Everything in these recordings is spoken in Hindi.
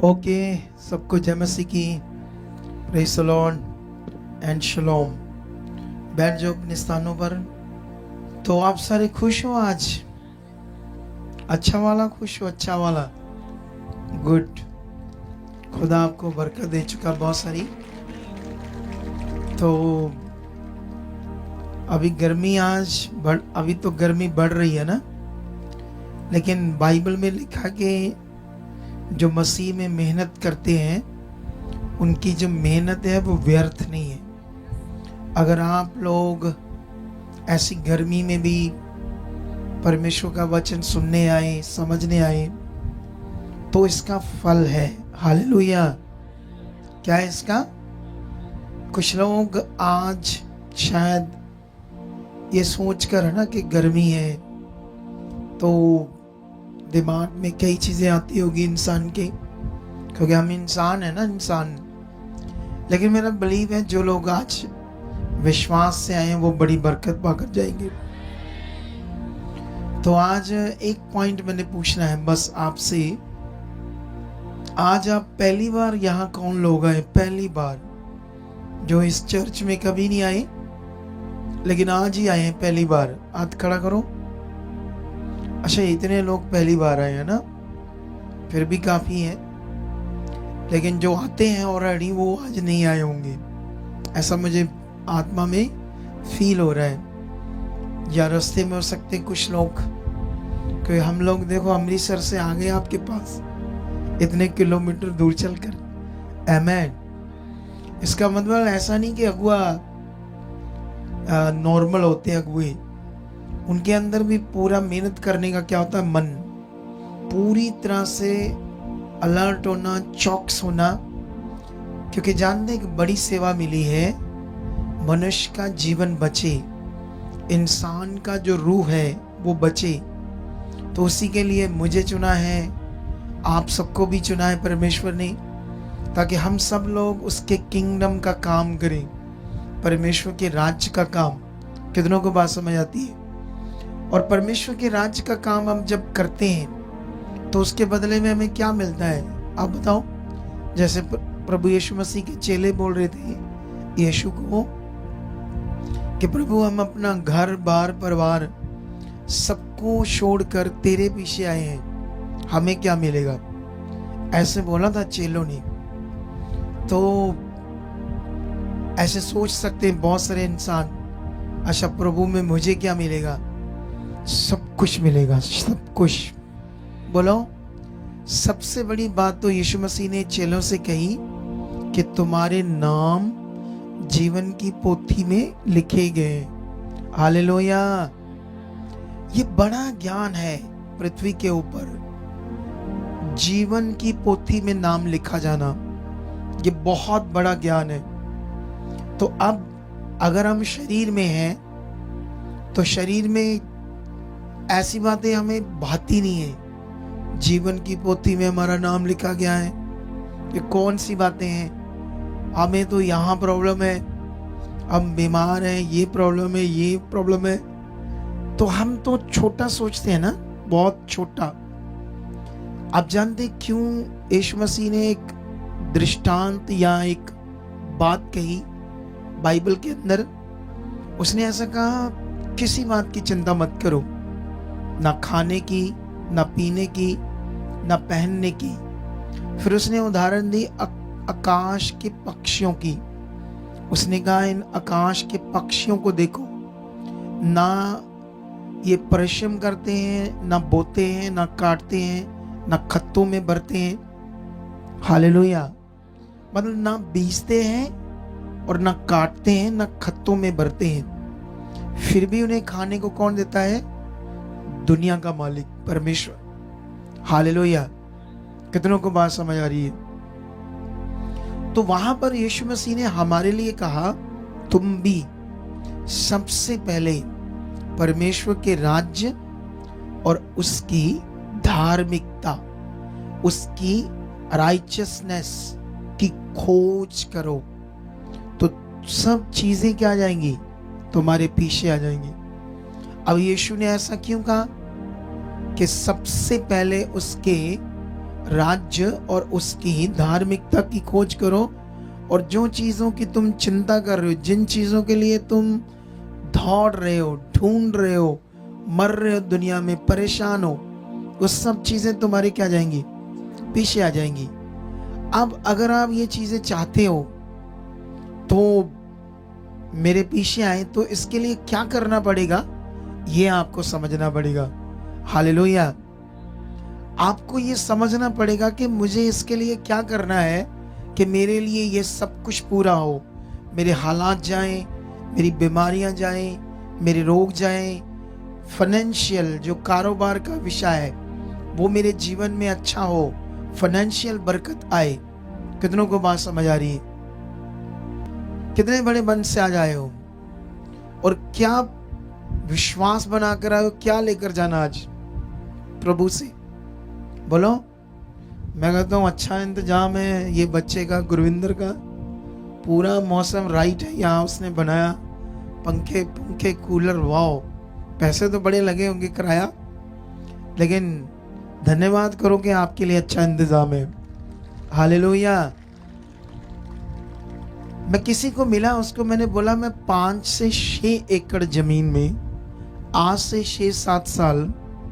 ओके, सबको जय मसीह की। Praise the Lord and shalom. बैठ जाओ अपने स्थानों पर। तो आप सारे खुश हो आज? अच्छा वाला खुश हो? अच्छा वाला गुड। खुदा आपको बरकत दे चुका बहुत सारी। तो अभी गर्मी अभी तो गर्मी बढ़ रही है ना, लेकिन बाइबल में लिखा कि जो मसीह में मेहनत करते हैं उनकी जो मेहनत है वो व्यर्थ नहीं है। अगर आप लोग ऐसी गर्मी में भी परमेश्वर का वचन सुनने आए, समझने आए, तो इसका फल है। हालेलुया। क्या है इसका? कुछ लोग आज शायद ये सोचकर है ना कि गर्मी है तो दिमाग में कई चीजें आती होगी इंसान के, क्योंकि हम इंसान है ना, इंसान। लेकिन मेरा बिलीव है जो लोग आज विश्वास से आए हैं वो बड़ी बरकत पाकर जाएंगे। तो आज एक पॉइंट मैंने पूछना है बस आपसे। आज आप पहली बार यहाँ कौन लोग आए? पहली बार जो इस चर्च में कभी नहीं आए लेकिन आज ही आए हैं पहली बार, हाथ खड़ा करो। अच्छा, इतने लोग पहली बार आए हैं ना, फिर भी काफी है। लेकिन जो आते हैं ऑलरेडी वो आज नहीं आए होंगे, ऐसा मुझे आत्मा में फील हो रहा है। या रास्ते में हो सकते कुछ लोग, क्योंकि हम लोग देखो अमृतसर से आ गए आपके पास इतने किलोमीटर दूर चलकर। आमेन। इसका मतलब ऐसा नहीं कि अगुआ नॉर्मल होते हैं अगुए, उनके अंदर भी पूरा मेहनत करने का क्या होता है, मन, पूरी तरह से अलर्ट होना, चौकस होना, क्योंकि जानते हैं कि बड़ी सेवा मिली है, मनुष्य का जीवन बचे, इंसान का जो रूह है वो बचे। तो उसी के लिए मुझे चुना है, आप सबको भी चुना है परमेश्वर ने, ताकि हम सब लोग उसके किंगडम का काम करें, परमेश्वर के राज्य का काम। कितनों को बात समझ आती है? और परमेश्वर के राज्य का काम हम जब करते हैं तो उसके बदले में हमें क्या मिलता है, आप बताओ। जैसे प्रभु यीशु मसीह के चेले बोल रहे थे यीशु को कि प्रभु हम अपना घर बार परिवार सबको छोड़कर तेरे पीछे आए हैं, हमें क्या मिलेगा? ऐसे बोला था चेलों ने। तो ऐसे सोच सकते हैं बहुत सारे इंसान, अच्छा प्रभु में मुझे क्या मिलेगा? सब कुछ मिलेगा, सब कुछ। बोलो, सबसे बड़ी बात तो यीशु मसीह ने चेलों से कही कि तुम्हारे नाम जीवन की पोथी में लिखे गए। हालेलुया। ये बड़ा ज्ञान है पृथ्वी के ऊपर, जीवन की पोथी में नाम लिखा जाना, ये बहुत बड़ा ज्ञान है। तो अब अगर हम शरीर में हैं तो शरीर में ऐसी बातें हमें भाती नहीं है। जीवन की पोथी में हमारा नाम लिखा गया है, ये कौन सी बातें हैं? हमें तो यहाँ प्रॉब्लम है, हम बीमार हैं, ये प्रॉब्लम है, ये प्रॉब्लम है। तो हम तो छोटा सोचते हैं ना, बहुत छोटा। आप जानते क्यों यीशु मसीह ने एक दृष्टांत या एक बात कही बाइबल के अंदर? उसने ऐसा कहा, किसी बात की चिंता मत करो, ना खाने की, ना पीने की, ना पहनने की। फिर उसने उदाहरण दी आकाश के पक्षियों की। उसने कहा इन आकाश के पक्षियों को देखो, ना ये परिश्रम करते हैं, ना बोते हैं, ना काटते हैं, ना खत्तों में भरते हैं। हालेलुया। मतलब ना बीजते हैं और ना काटते हैं, ना खत्तों में भरते हैं, फिर भी उन्हें खाने को कौन देता है? दुनिया का मालिक परमेश्वर। हालेलुया। कितनों को बात समझ आ रही है? तो वहां पर यीशु मसीह ने हमारे लिए कहा, तुम भी सबसे पहले परमेश्वर के राज्य और उसकी धार्मिकता, उसकी राइचियसनेस की खोज करो, तो सब चीजें क्या आ जाएंगी? तुम्हारे पीछे आ जाएंगी। अब यीशु ने ऐसा क्यों कहा कि सबसे पहले उसके राज्य और उसकी धार्मिकता की खोज करो, और जो चीज़ों की तुम चिंता कर रहे हो, जिन चीज़ों के लिए तुम दौड़ रहे हो, ढूंढ रहे हो, मर रहे हो, दुनिया में परेशान हो, वो सब चीज़ें तुम्हारी क्या जाएंगी? पीछे आ जाएंगी। अब अगर आप ये चीज़ें चाहते हो तो मेरे पीछे आए, तो इसके लिए क्या करना पड़ेगा ये आपको समझना पड़ेगा। हालेलुया। आपको ये समझना पड़ेगा कि मुझे इसके लिए क्या करना है कि मेरे लिए ये सब कुछ पूरा हो। मेरे हालात जाएं, मेरी बीमारियां जाएं, मेरे रोग जाएं, फाइनेंशियल जो कारोबार का विषय है वो मेरे जीवन में अच्छा हो, फाइनेंशियल बरकत आए। कितनों को बात समझ आ रही है? कितने बड़े मन से आज आए हो और क्या विश्वास बनाकर आए हो, क्या लेकर जाना आज प्रभु से? बोलो। मैं कहता हूँ अच्छा इंतजाम है ये बच्चे का, गुरविंदर का, पूरा मौसम राइट है, यहाँ उसने बनाया, पंखे पंखे कूलर, वाओ। पैसे तो बड़े लगे होंगे किराया, लेकिन धन्यवाद करो कि आपके लिए अच्छा इंतजाम है। हालेलुया। मैं किसी को मिला, उसको मैंने बोला मैं 5 से 6 एकड़ जमीन में आज से 6-7 साल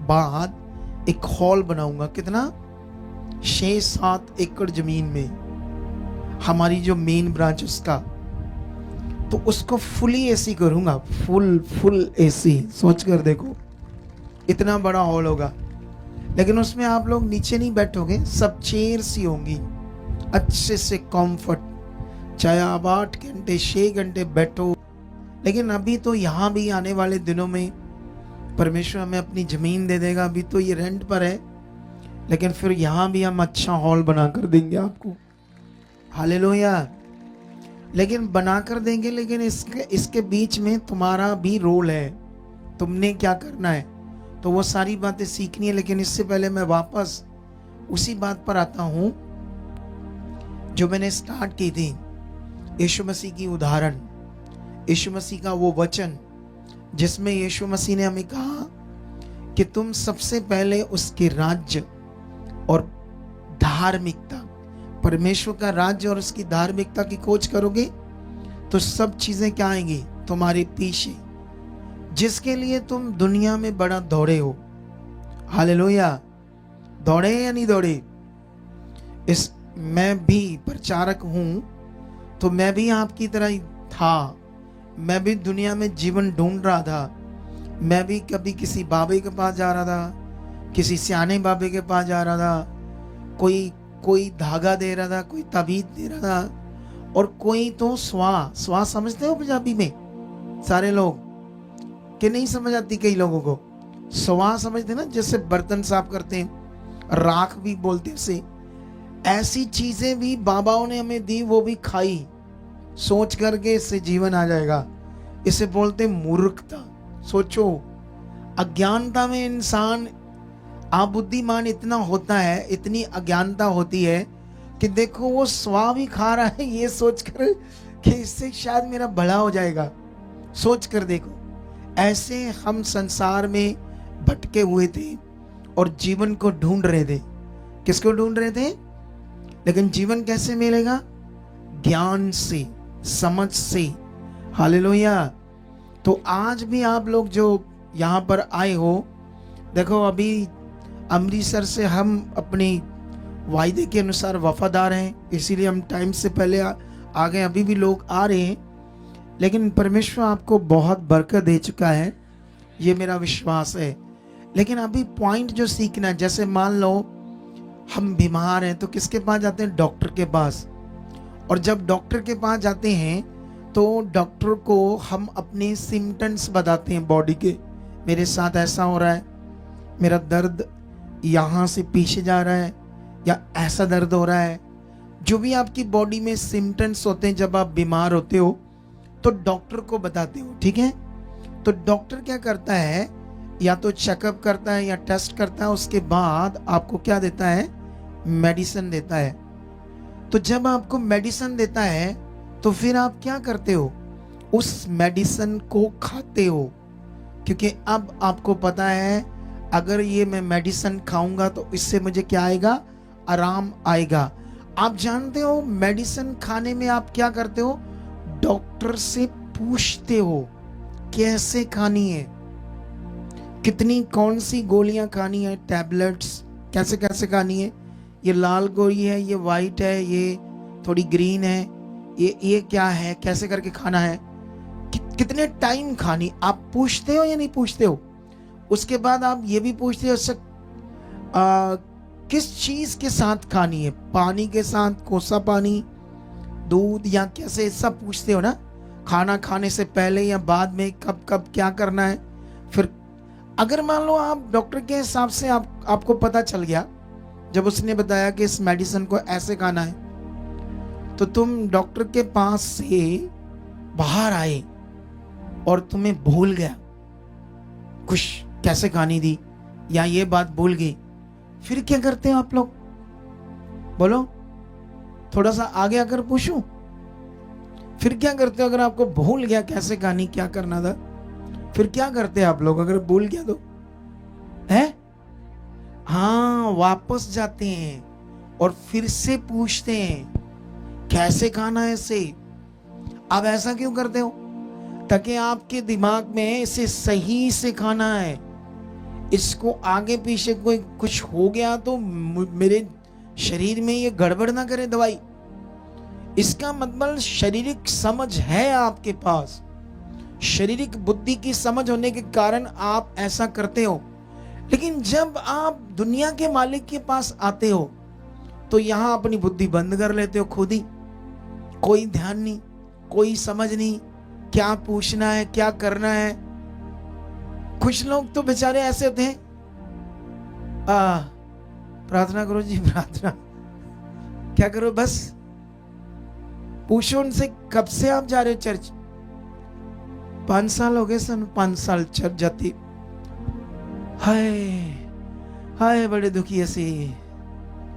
बाद एक हॉल बनाऊंगा। कितना? 6-7 एकड़ जमीन में, हमारी जो मेन ब्रांच उसका, तो उसको फुली एसी करूंगा, फुल एसी। सोच कर देखो इतना बड़ा हॉल होगा, लेकिन उसमें आप लोग नीचे नहीं बैठोगे, सब चेयर्स ही होंगी, अच्छे से कंफर्ट, चाहे आप 8 घंटे 6 घंटे बैठो। लेकिन अभी तो यहाँ भी आने वाले दिनों में परमेश्वर हमें अपनी जमीन दे देगा। अभी तो ये रेंट पर है, लेकिन फिर यहाँ भी हम अच्छा हॉल बनाकर देंगे आपको। हालेलुया। लेकिन बनाकर देंगे, लेकिन इसके बीच में तुम्हारा भी रोल है, तुमने क्या करना है, तो वो सारी बातें सीखनी है। लेकिन इससे पहले मैं वापस उसी बात पर आता हूं जो मैंने स्टार्ट की थी, यीशु मसीह की उदाहरण, यीशु मसीह का वो वचन जिसमें यीशु मसीह ने हमें कहा कि तुम सबसे पहले उसके राज्य और धार्मिकता, परमेश्वर का राज्य और उसकी धार्मिकता की खोज करोगे तो सब चीजें क्या आएंगी तुम्हारे पीछे, जिसके लिए तुम दुनिया में बड़ा दौड़े हो। हालेलुया। दौड़े या नहीं दौड़े? मैं भी प्रचारक हूं, तो मैं भी आपकी तरह ही था। मैं भी दुनिया में जीवन ढूंढ रहा था। मैं भी कभी किसी बाबे के पास जा रहा था, किसी सियाने बाबे के पास जा रहा था, कोई धागा दे रहा था, कोई तबीज दे रहा था, और कोई तो स्वा समझते हो पंजाबी में सारे लोग, कि नहीं समझ आती कई लोगों को? स्वा समझते ना, जैसे बर्तन साफ करते हैं, राख भी बोलते हैं। ऐसी चीजें भी बाबाओं ने हमें दी, वो भी खाई, सोच करके इससे जीवन आ जाएगा। इसे बोलते मूर्खता। सोचो, अज्ञानता में इंसान अबुद्धिमान इतना होता है, इतनी अज्ञानता होती है कि देखो वो स्वा भी खा रहा है ये सोचकर कि इससे शायद मेरा भला हो जाएगा। सोच कर देखो, ऐसे हम संसार में भटके हुए थे और जीवन को ढूंढ रहे थे। किसको ढूंढ रहे थे? लेकिन जीवन कैसे मिलेगा? ज्ञान से, समझ से। हालेलुया। तो आज भी आप लोग जो यहाँ पर आए हो, देखो अभी अमृतसर से हम अपनी वायदे के अनुसार वफादार हैं, इसीलिए हम टाइम से पहले आ गए। अभी भी लोग आ रहे हैं, लेकिन परमेश्वर आपको बहुत बरकत दे चुका है, ये मेरा विश्वास है। लेकिन अभी पॉइंट जो सीखना है, जैसे मान लो हम बीमार हैं तो किसके पास जाते हैं? डॉक्टर के पास। और जब डॉक्टर के पास जाते हैं तो डॉक्टर को हम अपने सिम्टम्स बताते हैं बॉडी के, मेरे साथ ऐसा हो रहा है, मेरा दर्द यहाँ से पीछे जा रहा है, या ऐसा दर्द हो रहा है। जो भी आपकी बॉडी में सिम्टम्स होते हैं जब आप बीमार होते हो तो डॉक्टर को बताते हो, ठीक है? तो डॉक्टर क्या करता है, या तो चेकअप करता है या टेस्ट करता है, उसके बाद आपको क्या देता है? मेडिसिन देता है। तो जब आपको मेडिसिन देता है तो फिर आप क्या करते हो? उस मेडिसिन को खाते हो, क्योंकि अब आपको पता है अगर ये मैं मेडिसिन खाऊंगा तो इससे मुझे क्या आएगा? आराम आएगा। आप जानते हो मेडिसिन खाने में आप क्या करते हो? डॉक्टर से पूछते हो कैसे खानी है, कितनी कौन सी गोलियां खानी है, टैबलेट्स कैसे कैसे खानी है, ये लाल गोली है, ये वाइट है, ये थोड़ी ग्रीन है, ये क्या है, कैसे करके खाना है, कितने टाइम खानी, आप पूछते हो या नहीं पूछते हो? उसके बाद आप ये भी पूछते हो किस चीज के साथ खानी है, पानी के साथ, कोसा पानी, दूध या कैसे, सब पूछते हो ना। खाना खाने से पहले या बाद में, कब कब क्या करना है। फिर अगर मान लो आप डॉक्टर के हिसाब से आपको पता चल गया, जब उसने बताया कि इस मेडिसिन को ऐसे खाना है, तो तुम डॉक्टर के पास से बाहर आए और तुम्हें भूल गया कुछ कैसे खानी थी, या ये बात भूल गई, फिर क्या करते हो आप लोग? बोलो, थोड़ा सा आगे आकर पूछूं, फिर क्या करते हो अगर आपको भूल गया कैसे खानी, क्या करना था? फिर क्या करते हैं आप लोग अगर भूल गया तो? है, हाँ, वापस जाते हैं और फिर से पूछते हैं कैसे खाना है इसे। आप ऐसा क्यों करते हो? ताकि आपके दिमाग में इसे सही से खाना है, इसको आगे पीछे कोई कुछ हो गया तो मेरे शरीर में ये गड़बड़ ना करे दवाई। इसका मतलब शारीरिक समझ है आपके पास, शारीरिक बुद्धि की समझ होने के कारण आप ऐसा करते हो। लेकिन जब आप दुनिया के मालिक के पास आते हो तो यहां अपनी बुद्धि बंद कर लेते हो खुद ही, कोई ध्यान नहीं, कोई समझ नहीं, क्या पूछना है, क्या करना है। कुछ लोग तो बेचारे ऐसे होते हैं, प्रार्थना करो जी, प्रार्थना क्या करो, बस पूछो उनसे कब से आप जा रहे हो चर्च? 5 साल हो गए सन, 5 साल चर्च जाती। हाय हाय बड़े दुखी ऐसी,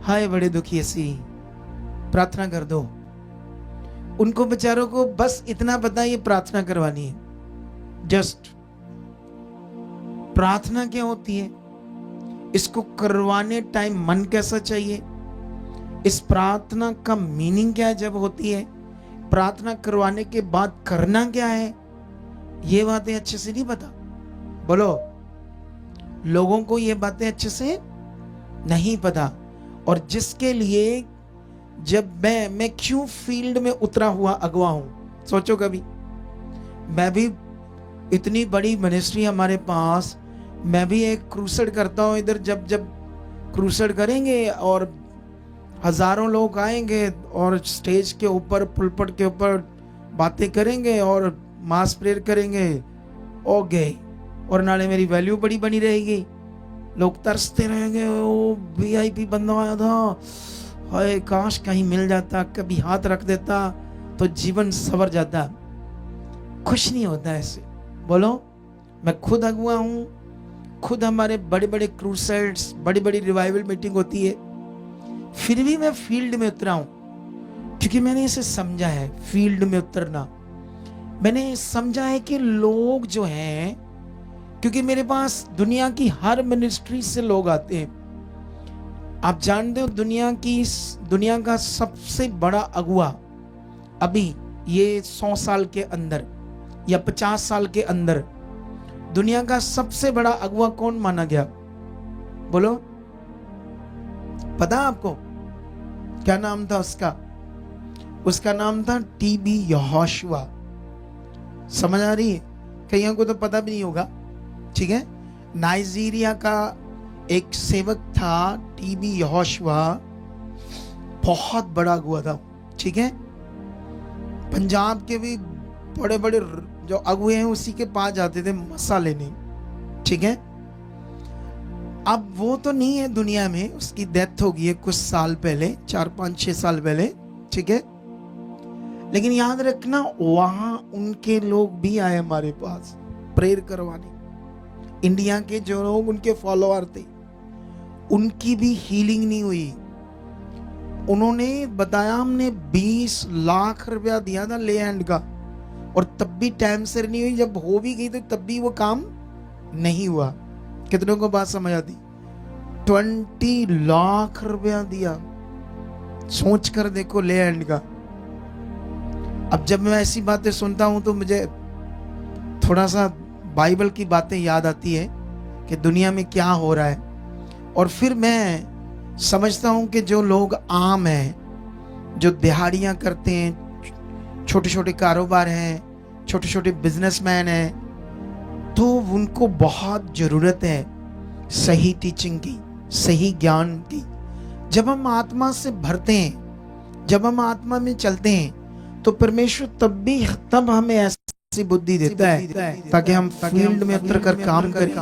हाय बड़े दुखी ऐसी, प्रार्थना कर दो। उनको बेचारों को बस इतना पता ये प्रार्थना करवानी है। जस्ट प्रार्थना क्या होती है, इसको करवाने टाइम मन कैसा चाहिए, इस प्रार्थना का मीनिंग क्या है जब होती है, प्रार्थना करवाने के बाद करना क्या है, ये बातें अच्छे से नहीं पता। बोलो, लोगों को ये बातें अच्छे से नहीं पता। और जिसके लिए जब मैं क्यों फील्ड में उतरा हुआ अगवा हूं, सोचो कभी। मैं भी इतनी बड़ी मिनिस्ट्री हमारे पास, मैं भी एक क्रूसेड करता हूं इधर। जब जब क्रूसेड करेंगे और हजारों लोग आएंगे और स्टेज के ऊपर, पुलपट के ऊपर बातें करेंगे और मास प्रेयर करेंगे, ओ गए, और नाले मेरी वैल्यू बड़ी बनी रहेगी, लोग तरसते रहेंगे, ओ वीआईपी बंदा आया था, हाय काश कहीं मिल जाता, कभी हाथ रख देता तो जीवन संवर जाता। कुछ नहीं होता ऐसे। बोलो, मैं खुद अगुआ हूं, खुद हमारे बड़े बड़े क्रूसेड्स, बड़ी बड़ी रिवाइवल मीटिंग होती है, फिर भी मैं फील्ड में उतरा हूं क्योंकि मैंने इसे समझा है। फील्ड में उतरना मैंने समझा है कि लोग जो हैं, क्योंकि मेरे पास दुनिया की हर मिनिस्ट्री से लोग आते हैं। आप जानते हो दुनिया का सबसे बड़ा अगुआ अभी ये 100 साल के अंदर या 50 साल के अंदर दुनिया का सबसे बड़ा अगुआ कौन माना गया? बोलो, पता आपको क्या नाम था उसका? उसका नाम था टीबी यहोशुआ। समझ आ रही है? कईयों को तो पता भी नहीं होगा, ठीक है। नाइजीरिया का एक सेवक था टीबी यहोशुआ, बहुत बड़ा अगुआ था, ठीक है। पंजाब के भी बड़े बड़े जो अगुए हैं उसी के पास जाते थे मसा लेने, ठीक है। अब वो तो नहीं है दुनिया में, उसकी डेथ हो गई है कुछ साल पहले, 4-5-6 साल पहले, ठीक है। लेकिन याद रखना, वहां उनके लोग भी आए हमारे पास प्रेयर करवाने। इंडिया के जो लोग उनके फॉलोअर थे, उनकी भी हीलिंग नहीं हुई। उन्होंने बताया, हमने 20 लाख रुपया दिया था ले हैंड का, और तब भी टाइम से नहीं हुई। जब हो भी गई तो तब भी वो काम नहीं हुआ। कितनों को बात समझ आती? 20 लाख रुपया दिया। सोच कर देखो ले एंड का। अब जब मैं ऐसी बातें सुनता हूं तो मुझे थोड़ा सा बाइबल की बातें याद आती है कि दुनिया में क्या हो रहा है। और फिर मैं समझता हूं कि जो लोग आम हैं, जो दिहाड़ियां करते हैं, छोटे छोटे कारोबार हैं, छोटे छोटे बिजनेसमैन हैं, तो उनको बहुत ज़रूरत है सही टीचिंग की, सही ज्ञान की। जब हम आत्मा से भरते हैं, जब हम आत्मा में चलते हैं, तो परमेश्वर तब हमें ऐसी बुद्धि देता है ताकि हम फील्ड में उतर कर काम करें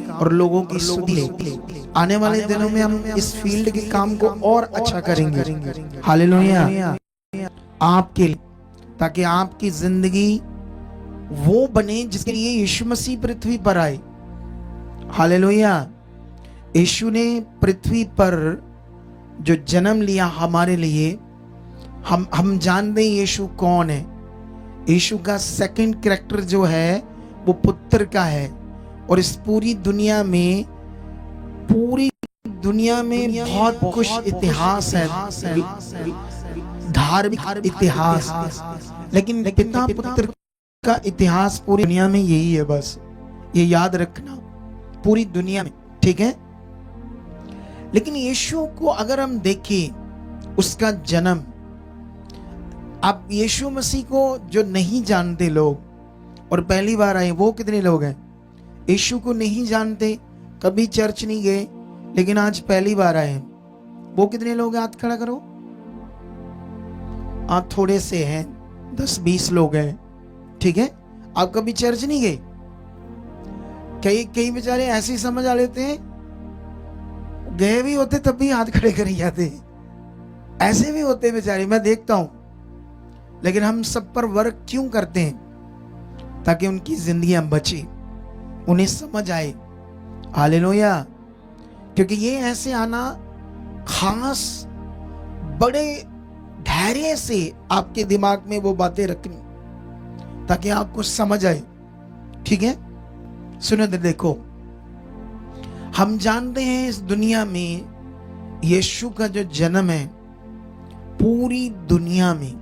और लोगों की सुध लें। आने वाले दिनों में हम इस फील्ड के काम को और अच्छा करेंगे। हालेलुया। आपके लिए, ताकि आपकी जिंदगी वो बने जिसके लिए यीशु मसीह पृथ्वी पर आए। हालेलुया। यीशु ने पृथ्वी पर जो जन्म लिया हमारे लिए, हम जानते हैं यीशु कौन है। यीशु का सेकंड कैरेक्टर जो है वो पुत्र का है। और इस पूरी दुनिया में बहुत कुछ इतिहास है, धार्मिक इतिहास, लेकिन पिता पुत्र का इतिहास पूरी दुनिया में यही है। बस ये याद रखना, पूरी दुनिया में, ठीक है। लेकिन यीशु को अगर हम देखें, उसका जन्म, अब यीशु मसीह को जो नहीं जानते लोग और पहली बार आए, वो कितने लोग हैं? यीशु को नहीं जानते, कभी चर्च नहीं गए, लेकिन आज पहली बार आए, वो कितने लोग हैं? हाथ खड़ा करो। आप थोड़े से हैं, 10-20 लोग हैं, ठीक है। आप कभी चर्च नहीं गए। कई बेचारे ऐसे समझ आ लेते हैं, गए भी होते तब भी हाथ खड़े कर जाते, ऐसे भी होते बेचारे, मैं देखता हूं। लेकिन हम सब पर वर्क क्यों करते हैं? ताकि उनकी जिंदगियां बचे, उन्हें समझ आए। हालेलुया। क्योंकि ये ऐसे आना खास, बड़े धैर्य से आपके दिमाग में वो बातें रखनी ताकि आपको समझ आए, ठीक है। सुनो, देखो, हम जानते हैं इस दुनिया में यीशु का जो जन्म है, पूरी दुनिया में,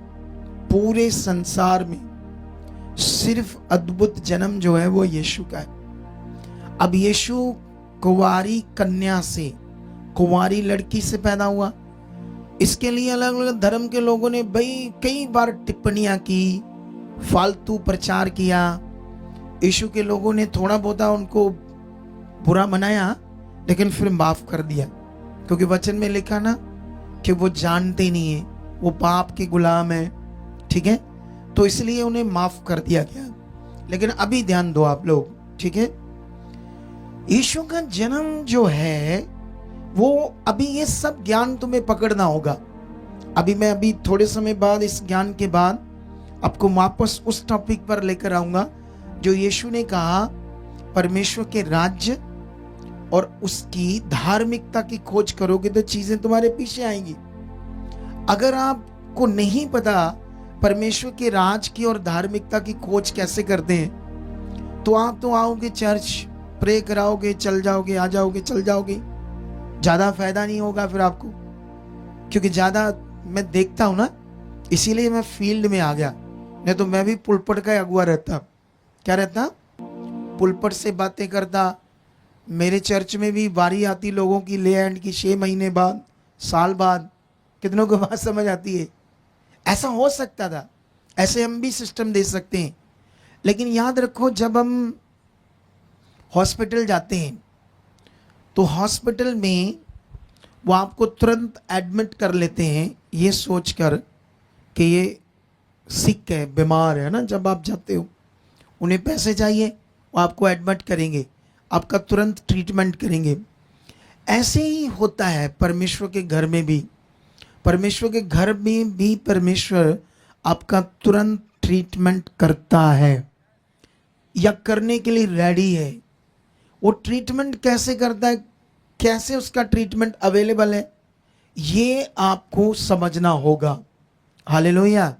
पूरे संसार में सिर्फ अद्भुत जन्म जो है वो यीशु का है। अब यीशु कुंवारी कन्या से, कुंवारी लड़की से पैदा हुआ। इसके लिए अलग अलग धर्म के लोगों ने कई बार टिप्पणियां की, फालतू प्रचार किया। यीशु के लोगों ने थोड़ा बहुत उनको बुरा मनाया, लेकिन फिर माफ कर दिया, क्योंकि वचन में लिखा ना कि वो जानते नहीं है, वो पाप के गुलाम है, ठीक है। तो इसलिए उन्हें माफ कर दिया गया। लेकिन अभी ध्यान दो आप लोग, ठीक है। यीशु का जन्म जो है वो, अभी ये सब ज्ञान तुम्हें पकड़ना होगा। अभी थोड़े समय बाद, इस ज्ञान के बाद आपको वापस उस टॉपिक पर लेकर आऊंगा जो यीशु ने कहा, परमेश्वर के राज्य और उसकी धार्मिकता की खोज करोगे तो चीजें तुम्हारे पीछे आएंगी। अगर आपको नहीं पता परमेश्वर के राज की और धार्मिकता की खोज कैसे करते हैं, तो आप तो आओगे चर्च, प्रे कराओगे, चल जाओगे, आ जाओगे, चल जाओगे, ज्यादा फायदा नहीं होगा फिर आपको। क्योंकि ज्यादा मैं देखता हूं ना, इसीलिए मैं फील्ड में आ गया, नहीं तो मैं भी पुलपट का अगुआ रहता। क्या रहता? पुलपट से बातें करता। मेरे चर्च में भी बारी आती लोगों की ले एंड की, 6 महीने बाद, साल बाद, कितनों को बात समझ आती है। ऐसा हो सकता था, ऐसे हम भी सिस्टम दे सकते हैं। लेकिन याद रखो, जब हम हॉस्पिटल जाते हैं तो हॉस्पिटल में वो आपको तुरंत एडमिट कर लेते हैं, ये सोचकर कि ये सिक है, बीमार है ना। जब आप जाते हो, उन्हें पैसे चाहिए, वो आपको एडमिट करेंगे, आपका तुरंत ट्रीटमेंट करेंगे। ऐसे ही होता है परमेश्वर के घर में भी। परमेश्वर के घर में भी परमेश्वर आपका तुरंत ट्रीटमेंट करता है या करने के लिए रेडी है। वो ट्रीटमेंट कैसे करता है, कैसे उसका ट्रीटमेंट अवेलेबल है, ये आपको समझना होगा। हालेलुया।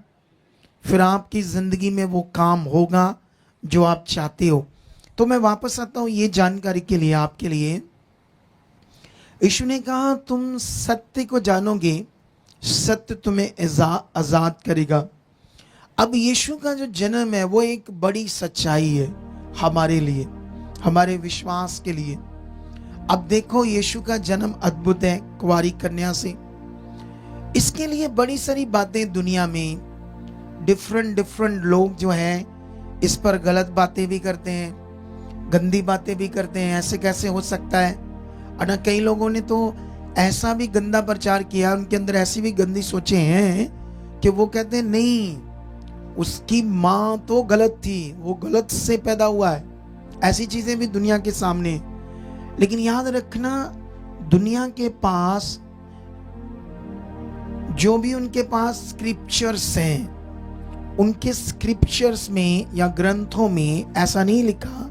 फिर आपकी जिंदगी में वो काम होगा जो आप चाहते हो। तो मैं वापस आता हूं ये जानकारी के लिए आपके लिए। यीशु ने कहा तुम सत्य को जानोगे, सत्य तुम्हें आजाद करेगा। अब यीशु का जो जन्म है वो एक बड़ी सच्चाई है हमारे लिए, हमारे विश्वास के लिए। अब देखो यीशु का जन्म अद्भुत है कुंवारी कन्या से। इसके लिए बड़ी सारी बातें दुनिया में डिफरेंट लोग जो हैं इस पर गलत बातें भी करते हैं, गंदी बातें भी करते हैं। ऐसे कैसे हो सकता है? और कई लोगों ने तो ऐसा भी गंदा प्रचार किया, उनके अंदर ऐसी भी गंदी सोचें हैं कि वो कहते हैं नहीं, उसकी माँ तो गलत थी, वो गलत से पैदा हुआ है। ऐसी चीजें भी दुनिया के सामने। लेकिन याद रखना, दुनिया के पास जो भी उनके पास स्क्रिप्चर्स हैं, उनके स्क्रिप्चर्स में या ग्रंथों में ऐसा नहीं लिखा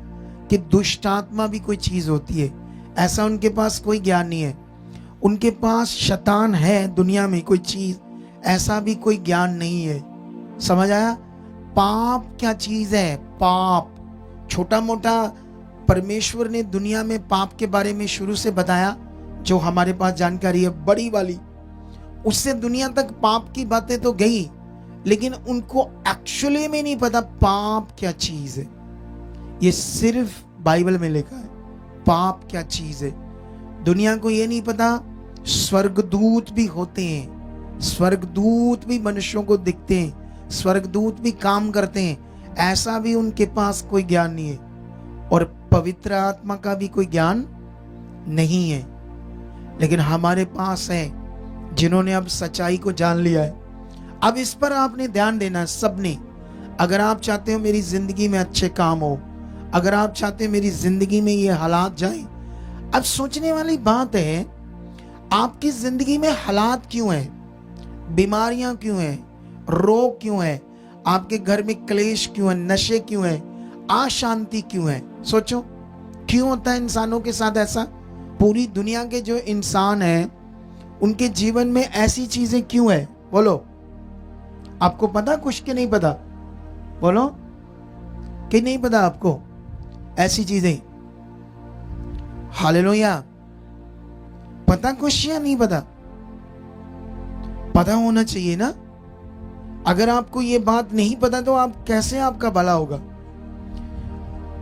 कि दुष्ट आत्मा भी कोई चीज होती है। ऐसा उनके पास कोई ज्ञान नहीं है। उनके पास शैतान है दुनिया में कोई चीज, ऐसा भी कोई ज्ञान नहीं है। समझ आया? पाप क्या चीज है? पाप छोटा मोटा परमेश्वर ने दुनिया में पाप के बारे में शुरू से बताया, जो हमारे पास जानकारी है बड़ी वाली, उससे दुनिया तक पाप की बातें तो गई, लेकिन उनको एक्चुअली में नहीं पता पाप क्या चीज है। ये सिर्फ बाइबल में लिखा है पाप क्या चीज है। दुनिया को ये नहीं पता स्वर्गदूत भी होते हैं, स्वर्गदूत भी मनुष्यों को दिखते हैं, स्वर्गदूत भी काम करते हैं। ऐसा भी उनके पास कोई ज्ञान नहीं है। और पवित्र आत्मा का भी कोई ज्ञान नहीं है। लेकिन हमारे पास है, जिन्होंने अब सच्चाई को जान लिया है। अब इस पर आपने ध्यान देना है सबने। अगर आप चाहते हो मेरी जिंदगी में अच्छे काम हो, अगर आप चाहते हो मेरी जिंदगी में ये हालात जाएं, अब सोचने वाली बात है, आपकी जिंदगी में हालात क्यों हैं? बीमारियां क्यों हैं? रोग क्यों है? आपके घर में क्लेश क्यों है? नशे क्यों है? अशांति क्यों है? सोचो, क्यों होता है इंसानों के साथ ऐसा? पूरी दुनिया के जो इंसान हैं उनके जीवन में ऐसी चीजें क्यों है? बोलो, आपको पता कुछ के नहीं पता? बोलो कि नहीं पता आपको ऐसी चीजें? हालेलुया। पता कुछ या नहीं पता? पता होना चाहिए ना। अगर आपको ये बात नहीं पता तो आप कैसे, आपका भला होगा?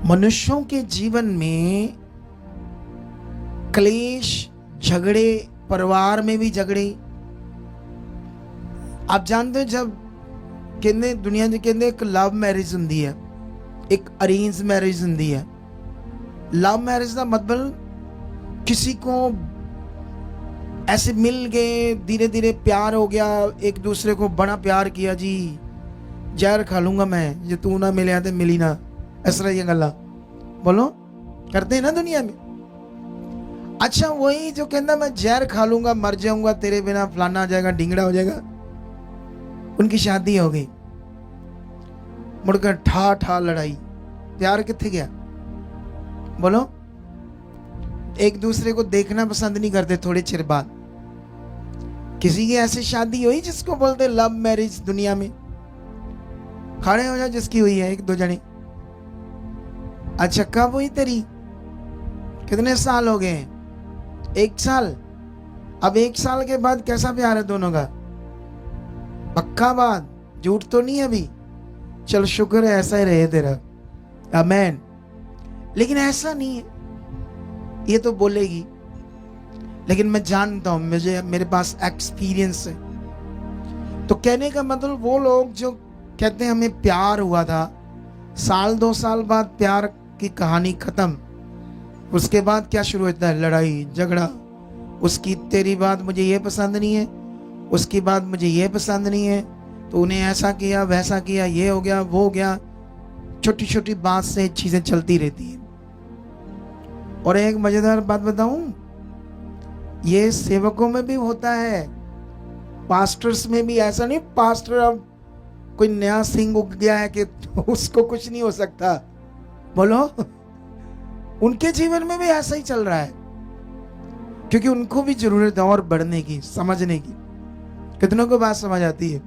मनुष्यों के जीवन में क्लेश, झगड़े, परिवार में भी झगड़े। आप जानते हो, जब कहते दुनिया के कहते एक लव मैरिज होंदी है, एक अरेंज मैरिज होंदी है। लव मैरिज का मतलब किसी को ऐसे मिल गए, धीरे धीरे प्यार हो गया, एक दूसरे को बड़ा प्यार किया, जी जहर खा लूंगा मैं जो तू ना मिले तो मिली ना, इस तरह ये गल्ला बोलो करते हैं ना दुनिया में। अच्छा, वही जो कहता मैं जहर खा लूंगा, मर जाऊंगा तेरे बिना, फलाना आ जाएगा, ढिंगड़ा हो जाएगा, उनकी शादी हो गई, मुड़कर ठा ठा लड़ाई, प्यार किथे गया? बोलो, एक दूसरे को देखना पसंद नहीं करते थोड़े चिर बाद। किसी की ऐसी शादी हुई जिसको बोलते लव मैरिज दुनिया में? खड़े हो जाओ जिसकी हुई है, एक दो जने। अच्छा, कब हुई तेरी? कितने साल हो गए? 1 साल। अब 1 साल के बाद कैसा प्यार है दोनों का? पक्का बात, झूठ तो नहीं अभी? चल शुक्र है, ऐसा ही रहे तेरा, आमेन। लेकिन ऐसा नहीं है, ये तो बोलेगी, लेकिन मैं जानता हूं, मेरे पास एक्सपीरियंस है। तो कहने का मतलब, वो लोग जो कहते हैं हमें प्यार हुआ था, 1-2 साल बाद प्यार की कहानी खत्म, उसके बाद क्या शुरू होता है? लड़ाई झगड़ा। उसकी तेरी बात मुझे ये पसंद नहीं है, उसकी बात मुझे ये पसंद नहीं है, तो उन्हें ऐसा किया वैसा किया, ये हो गया वो हो गया। छोटी छोटी बात से चीजें चलती रहती हैं। और एक मजेदार बात बताऊं, ये सेवकों में भी होता है, पास्टर्स में भी। ऐसा नहीं पास्टर अब कोई नया सिंह उग गया है कि उसको कुछ नहीं हो सकता। बोलो, उनके जीवन में भी ऐसा ही चल रहा है, क्योंकि उनको भी जरूरत है और बढ़ने की, समझने की। कितनों को बात समझ आती है?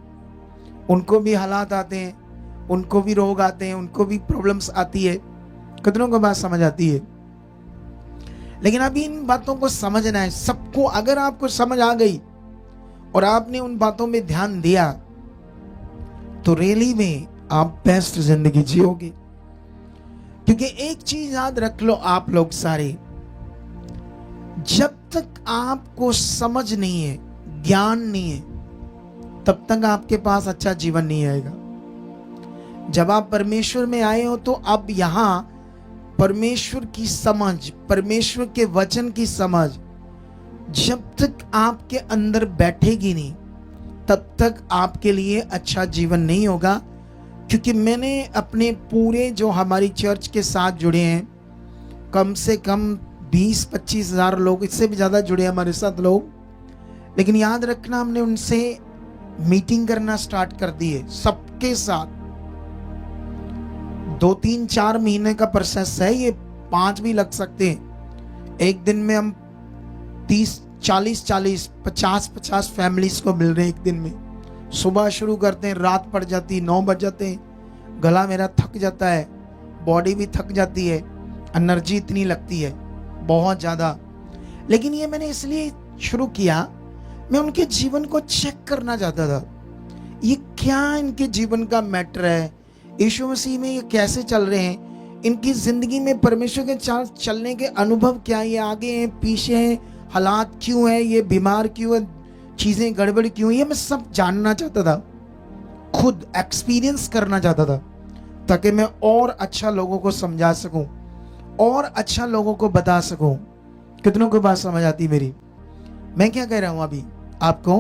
उनको भी हालात आते हैं, उनको भी रोग आते हैं, उनको भी प्रॉब्लम्स आती है। कितनों को बात समझ आती है? लेकिन अभी इन बातों को समझना है सबको। अगर आपको समझ आ गई और आपने उन बातों में ध्यान दिया तो रियली में आप बेस्ट जिंदगी जियोगे। क्योंकि एक चीज याद रख लो आप लोग सारे, जब तक आपको समझ नहीं है, ज्ञान नहीं है, तब तक आपके पास अच्छा जीवन नहीं आएगा। जब आप परमेश्वर में आए हो तो अब यहां परमेश्वर की समझ, परमेश्वर के वचन की समझ जब तक आपके अंदर बैठेगी नहीं, तब तक आपके लिए अच्छा जीवन नहीं होगा। क्योंकि मैंने अपने पूरे जो हमारी चर्च के साथ जुड़े हैं, कम से कम 20-25 हज़ार लोग, इससे भी ज़्यादा जुड़े हमारे साथ लोग, लेकिन याद रखना हमने उनसे मीटिंग करना स्टार्ट कर दी है सबके साथ। 2-3-4 महीने का प्रोसेस है ये, 5 भी लग सकते हैं। एक दिन में हम 30-40 50 फैमिलीज को मिल रहे हैं एक दिन में। सुबह शुरू करते हैं, रात पड़ जाती, 9 बज जाते हैं, गला मेरा थक जाता है, बॉडी भी थक जाती है, एनर्जी इतनी लगती है बहुत ज़्यादा। लेकिन ये मैंने इसलिए शुरू किया, मैं उनके जीवन को चेक करना चाहता था, ये क्या इनके जीवन का मैटर है, यीशु मसीह में ये कैसे चल रहे हैं, इनकी जिंदगी में परमेश्वर के साथ चलने के अनुभव क्या, ये आगे हैं पीछे हैं, हालात क्यों है, ये बीमार क्यों है, चीजें गड़बड़ क्यों है, ये मैं सब जानना चाहता था, खुद एक्सपीरियंस करना चाहता था, ताकि मैं और अच्छा लोगों को समझा सकूं और अच्छा लोगों को बता सकूं। कितनों को बात समझ आती मेरी? मैं क्या कह रहा हूं अभी आपको,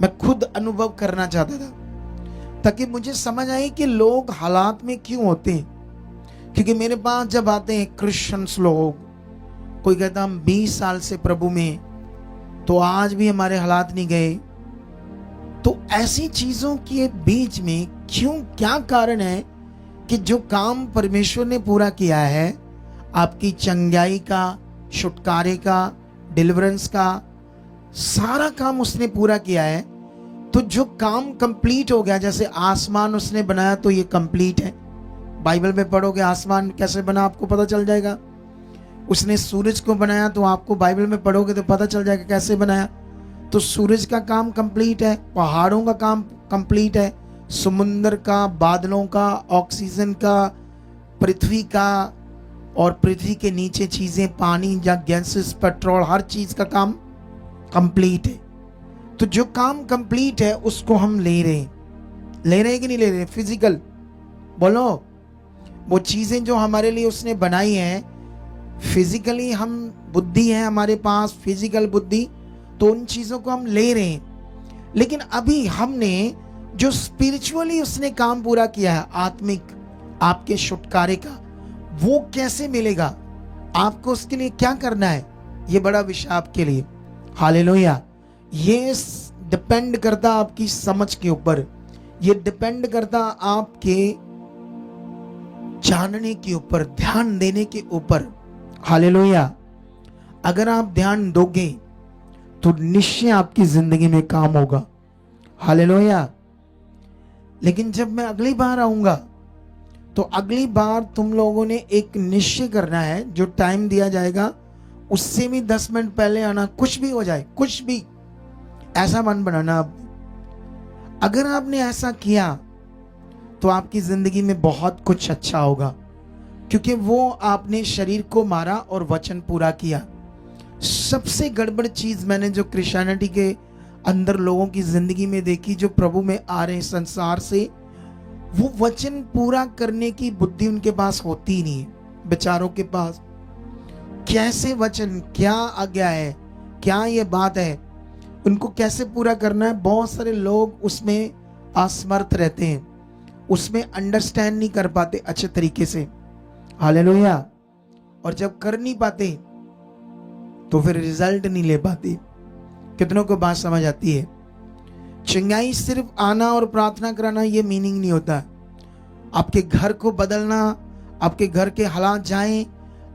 मैं खुद अनुभव करना चाहता था ताकि मुझे समझ आए कि लोग हालात में क्यों होते हैं। क्योंकि मेरे पास जब आते हैं क्रिश्चियंस लोग, कोई कहता हम 20 साल से प्रभु में, तो आज भी हमारे हालात नहीं गए। तो ऐसी चीजों के बीच में क्यों, क्या कारण है कि जो काम परमेश्वर ने पूरा किया है, आपकी चंगाई का, छुटकारे का, डिलीवरेंस का, सारा काम उसने पूरा किया है। तो जो काम कंप्लीट हो गया, जैसे आसमान उसने बनाया तो ये कंप्लीट है। बाइबल में पढ़ोगे आसमान कैसे बना आपको पता चल जाएगा। उसने सूरज को बनाया तो आपको बाइबल में पढ़ोगे तो पता चल जाएगा कैसे बनाया। तो सूरज का काम कंप्लीट है, पहाड़ों का काम कंप्लीट है, समुद्र का, बादलों का, ऑक्सीजन का, पृथ्वी का, और पृथ्वी के नीचे चीजें, पानी या गैसेस, पेट्रोल, हर चीज का काम कंप्लीट है। तो जो काम कंप्लीट है उसको हम ले रहे हैं कि नहीं ले रहे? फिजिकल बोलो, वो चीजें जो हमारे लिए उसने बनाई हैं, फिजिकली हम, बुद्धि है हमारे पास, फिजिकल बुद्धि, तो उन चीजों को हम ले रहे हैं। लेकिन अभी हमने जो स्पिरिचुअली उसने काम पूरा किया है, आत्मिक आपके छुटकारे का, वो कैसे मिलेगा आपको, उसके लिए क्या करना है, ये बड़ा विषय आपके लिए। हालेलुया। ये डिपेंड करता आपकी समझ के ऊपर, ये डिपेंड करता आपके जानने के ऊपर, ध्यान देने के ऊपर। हालेलुया। अगर आप ध्यान दोगे तो निश्चय आपकी जिंदगी में काम होगा। हालेलुया। लेकिन जब मैं अगली बार आऊंगा तो अगली बार तुम लोगों ने एक निश्चय करना है, जो टाइम दिया जाएगा उससे भी 10 मिनट पहले आना। कुछ भी हो जाए, कुछ भी, ऐसा मन बनाना आप। अगर आपने ऐसा किया तो आपकी जिंदगी में बहुत कुछ अच्छा होगा, क्योंकि वो आपने शरीर को मारा और वचन पूरा किया। सबसे गड़बड़ चीज मैंने जो क्रिश्चियनिटी के अंदर लोगों की जिंदगी में देखी, जो प्रभु में आ रहे हैं संसार से, वो वचन पूरा करने की बुद्धि उनके पास होती नहीं है। बेचारों के पास कैसे वचन, क्या आज्ञा है, क्या ये बात है, उनको कैसे पूरा करना है, बहुत सारे लोग उसमें असमर्थ रहते हैं, उसमें अंडरस्टैंड नहीं कर पाते अच्छे तरीके से। हालेलुया। और जब कर नहीं पाते तो फिर रिजल्ट नहीं ले पाते। कितनों को बात समझ आती है? चंगाई सिर्फ आना और प्रार्थना कराना ये मीनिंग नहीं होता। आपके घर को बदलना, आपके घर के हालात जाएं,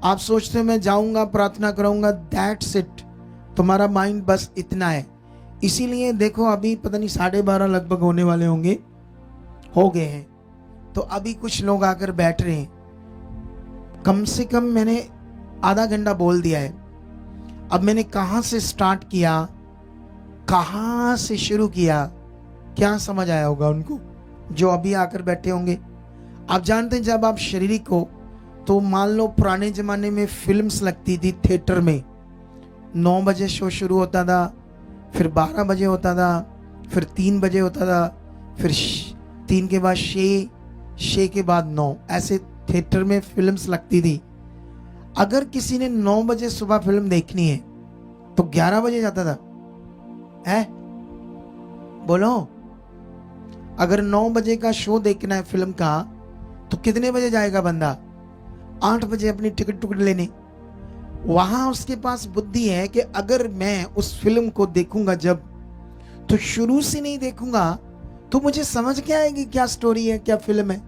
आप सोचते हो मैं जाऊंगा प्रार्थना कराऊंगा, दैट्स इट, तुम्हारा माइंड बस इतना है। इसीलिए देखो अभी पता नहीं 12:30 लगभग होने वाले होंगे, हो गए हैं, तो अभी कुछ लोग आकर बैठ रहे हैं। कम से कम मैंने आधा घंटा बोल दिया है। अब मैंने कहाँ से स्टार्ट किया, कहाँ से शुरू किया, क्या समझ आया होगा उनको जो अभी आकर बैठे होंगे। आप जानते हैं जब आप शारीरिक हो तो मान लो पुराने जमाने में फिल्म्स लगती थी थिएटर में, 9 बजे शो शुरू होता था, फिर 12 बजे होता था, फिर 3 बजे होता था, फिर 3 के बाद 6 के बाद 9, ऐसे थिएटर में फिल्म्स लगती थी। अगर किसी ने 9 बजे सुबह फिल्म देखनी है तो 11 बजे जाता था, है बोलो। अगर 9 बजे का शो देखना है फिल्म का तो कितने बजे जाएगा बंदा? 8 बजे अपनी टिकट टुकट लेने। वहां उसके पास बुद्धि है कि अगर मैं उस फिल्म को देखूंगा जब, तो शुरू से नहीं देखूंगा तो मुझे समझ क्या आएगी क्या स्टोरी है, क्या फिल्म है।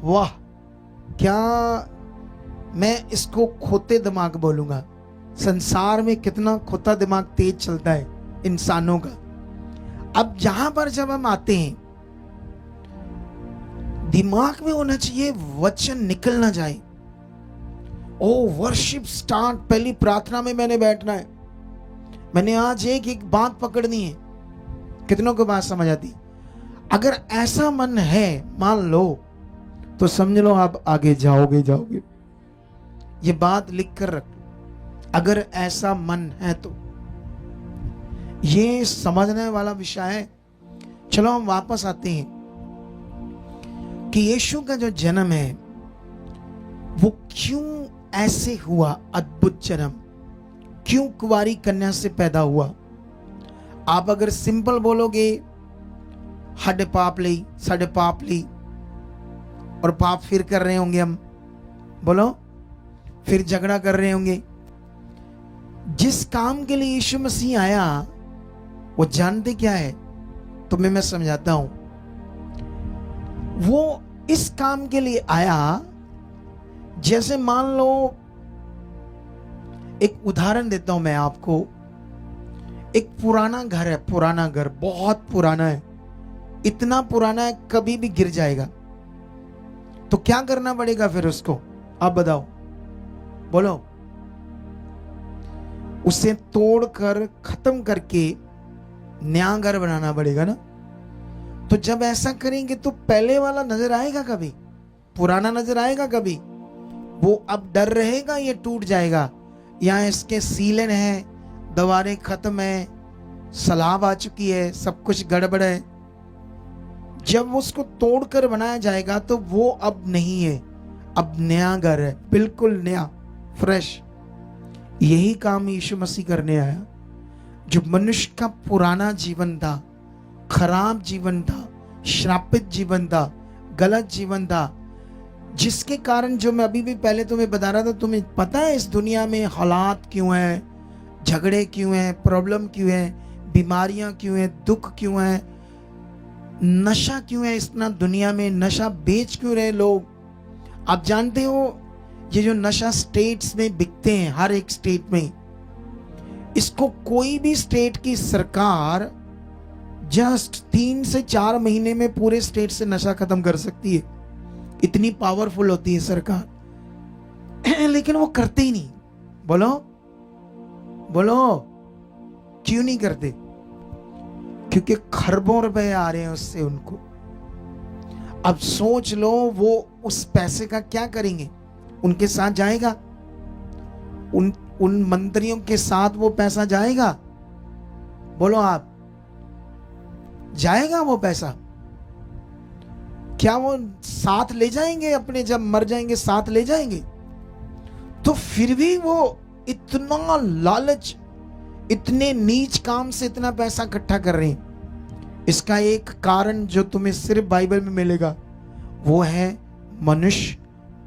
वाह, क्या मैं इसको खोते दिमाग बोलूंगा। संसार में कितना खोता दिमाग तेज चलता है इंसानों का। अब यहां पर जब हम आते हैं, दिमाग में होना चाहिए वचन निकल ना जाए। ओ वर्शिप स्टार्ट, पहली प्रार्थना में मैंने बैठना है, मैंने आज एक बात पकड़नी है। कितनों को बात समझ आती? अगर ऐसा मन है मान लो तो समझ लो आप आगे जाओगे। ये बात लिख कर रख लो, अगर ऐसा मन है तो। ये समझने वाला विषय है। चलो हम वापस आते हैं कि यीशु का जो जन्म है वो क्यों ऐसे हुआ, अद्भुत जन्म क्यों कुंवारी कन्या से पैदा हुआ। आप अगर सिंपल बोलोगे हड पाप ली, साढ़े पाप ली, और पाप फिर कर रहे होंगे हम, बोलो फिर झगड़ा कर रहे होंगे। जिस काम के लिए यीशु मसीह आया वो जानते क्या है? तुम्हें मैं समझाता हूं। वो इस काम के लिए आया, जैसे मान लो, एक उदाहरण देता हूं मैं आपको। एक पुराना घर है, पुराना घर बहुत पुराना है, इतना पुराना है कभी भी गिर जाएगा। तो क्या करना पड़ेगा फिर उसको? आप बताओ, बोलो। उसे तोड़कर खत्म करके नया घर बनाना पड़ेगा ना। तो जब ऐसा करेंगे तो पहले वाला नजर आएगा कभी? पुराना नजर आएगा कभी? वो अब डर रहेगा ये टूट जाएगा, या इसके सीलन है, दीवारें खत्म है, सलाब आ चुकी है, सब कुछ गड़बड़ है। जब उसको तोड़कर बनाया जाएगा तो वो अब नहीं है, अब नया घर है, बिल्कुल नया, फ्रेश। यही काम यीशु मसीह करने आया। जो मनुष्य का पुराना जीवन था, खराब जीवन था, श्रापित जीवन था, गलत जीवन था, जिसके कारण, जो मैं अभी भी पहले तुम्हें बता रहा था, तुम्हें पता है इस दुनिया में हालात क्यों है, झगड़े क्यों है, प्रॉब्लम क्यों है, बीमारियां क्यों है, दुख क्यों है, नशा क्यों है, इतना दुनिया में नशा बेच क्यों रहे लोग। आप जानते हो ये जो नशा स्टेट्स में बिकते हैं, हर एक स्टेट में, इसको कोई भी स्टेट की सरकार जस्ट 3 से 4 महीने में पूरे स्टेट से नशा खत्म कर सकती है, इतनी पावरफुल होती है सरकार। लेकिन वो करते ही नहीं। बोलो बोलो, क्यों नहीं करते? क्योंकि खरबों रुपए आ रहे हैं उससे उनको। अब सोच लो वो उस पैसे का क्या करेंगे? उनके साथ जाएगा, उन मंत्रियों के साथ वो पैसा जाएगा? बोलो आप, जाएगा वो पैसा? क्या वो साथ ले जाएंगे अपने? जब मर जाएंगे साथ ले जाएंगे? तो फिर भी वो इतना लालच, इतने नीच काम से इतना पैसा इकट्ठा कर रहे हैं। इसका एक कारण जो तुम्हें सिर्फ बाइबल में मिलेगा वो है मनुष्य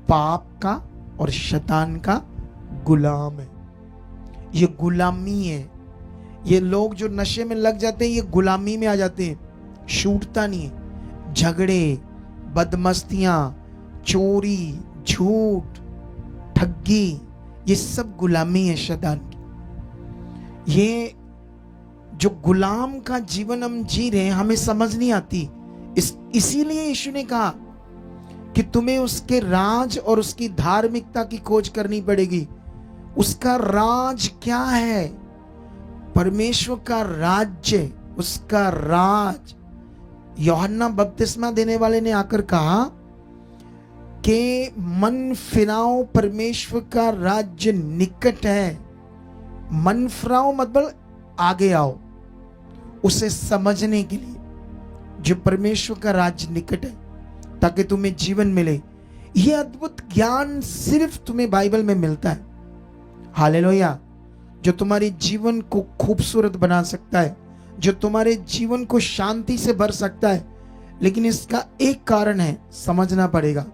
पाप का और शैतान का गुलाम है। ये गुलामी है। ये लोग जो नशे में लग जाते हैं ये गुलामी में आ जाते हैं, छूटता नहीं है। झगड़े, बदमस्तियां, चोरी, झूठ, ठगी, ये सब गुलामी है शैतान की। ये जो गुलाम का जीवन हम जी रहे हैं हमें समझ नहीं आती। इसीलिए यीशु ने कहा कि तुम्हें उसके राज और उसकी धार्मिकता की खोज करनी पड़ेगी। उसका राज क्या है? परमेश्वर का राज्य, उसका राज। यूहन्ना बपतिस्मा देने वाले ने आकर कहा कि मन फिराओ, परमेश्वर का राज्य निकट है। मन फिराओ मतलब आगे आओ उसे समझने के लिए, जो परमेश्वर का राज्य निकट है, ताकि तुम्हें जीवन मिले। यह अद्भुत ज्ञान सिर्फ तुम्हें बाइबल में मिलता है। हालेलुया। जो तुम्हारे जीवन को खूबसूरत बना सकता है, जो तुम्हारे जीवन को शांति से भर सकता है। लेकिन इसका एक कारण है, समझना पड़ेगा।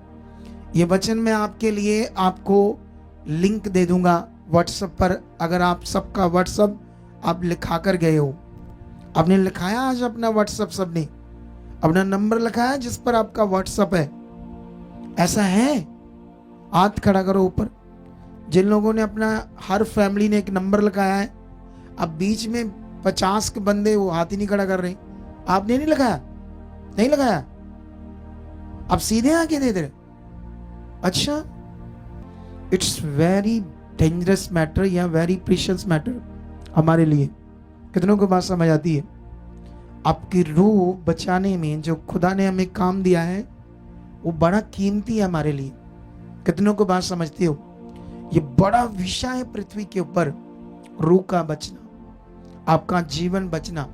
ये वचन मैं आपके लिए आपको लिंक दे दूंगा व्हाट्सएप पर। अगर आप सबका व्हाट्सएप आप लिखा कर गए हो, आपने लिखाया आज अपना व्हाट्सएप, सबने अपना नंबर लिखाया जिस पर आपका व्हाट्सएप है, ऐसा है? हाथ खड़ा करो ऊपर। जिन लोगों ने अपना, हर फैमिली ने एक नंबर लगाया है। अब बीच में 50 के बंदे वो हाथ ही नहीं खड़ा कर रहे। आपने नहीं लगाया? नहीं लगाया? अब सीधे आके दे दे। अच्छा, इट्स वेरी डेंजरस मैटर या वेरी प्रीशियस मैटर हमारे लिए। कितनों को बात समझ आती है? आपकी रूह बचाने में जो खुदा ने हमें काम दिया है वो बड़ा कीमती है हमारे लिए। कितनों को बात समझती हो? ये बड़ा विषय है पृथ्वी के ऊपर, रूह का बचना, आपका जीवन बचना।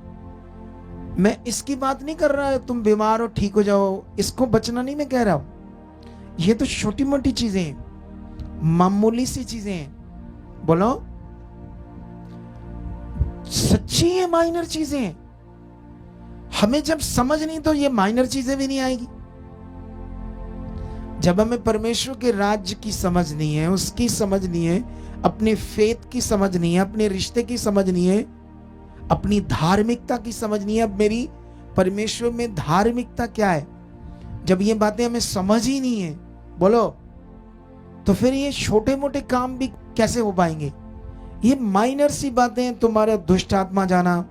मैं इसकी बात नहीं कर रहा है तुम बीमार हो ठीक हो जाओ, इसको बचना नहीं मैं कह रहा हूं। ये तो छोटी मोटी चीजें हैं, मामूली सी चीजें हैं। बोलो, सच्ची है, माइनर चीजें हैं। हमें जब समझ नहीं तो ये माइनर चीजें भी नहीं आएगी। जब हमें परमेश्वर के राज्य की समझ नहीं है, उसकी समझ नहीं है, अपने फेथ की समझ नहीं है, अपने रिश्ते की समझ नहीं है, अपनी धार्मिकता की समझ नहीं है, अब मेरी परमेश्वर में धार्मिकता क्या है, जब ये बातें हमें समझ ही नहीं है, बोलो, तो फिर ये छोटे मोटे काम भी कैसे हो पाएंगे? ये माइनर सी बातें, तुम्हारा दुष्ट आत्मा जाना,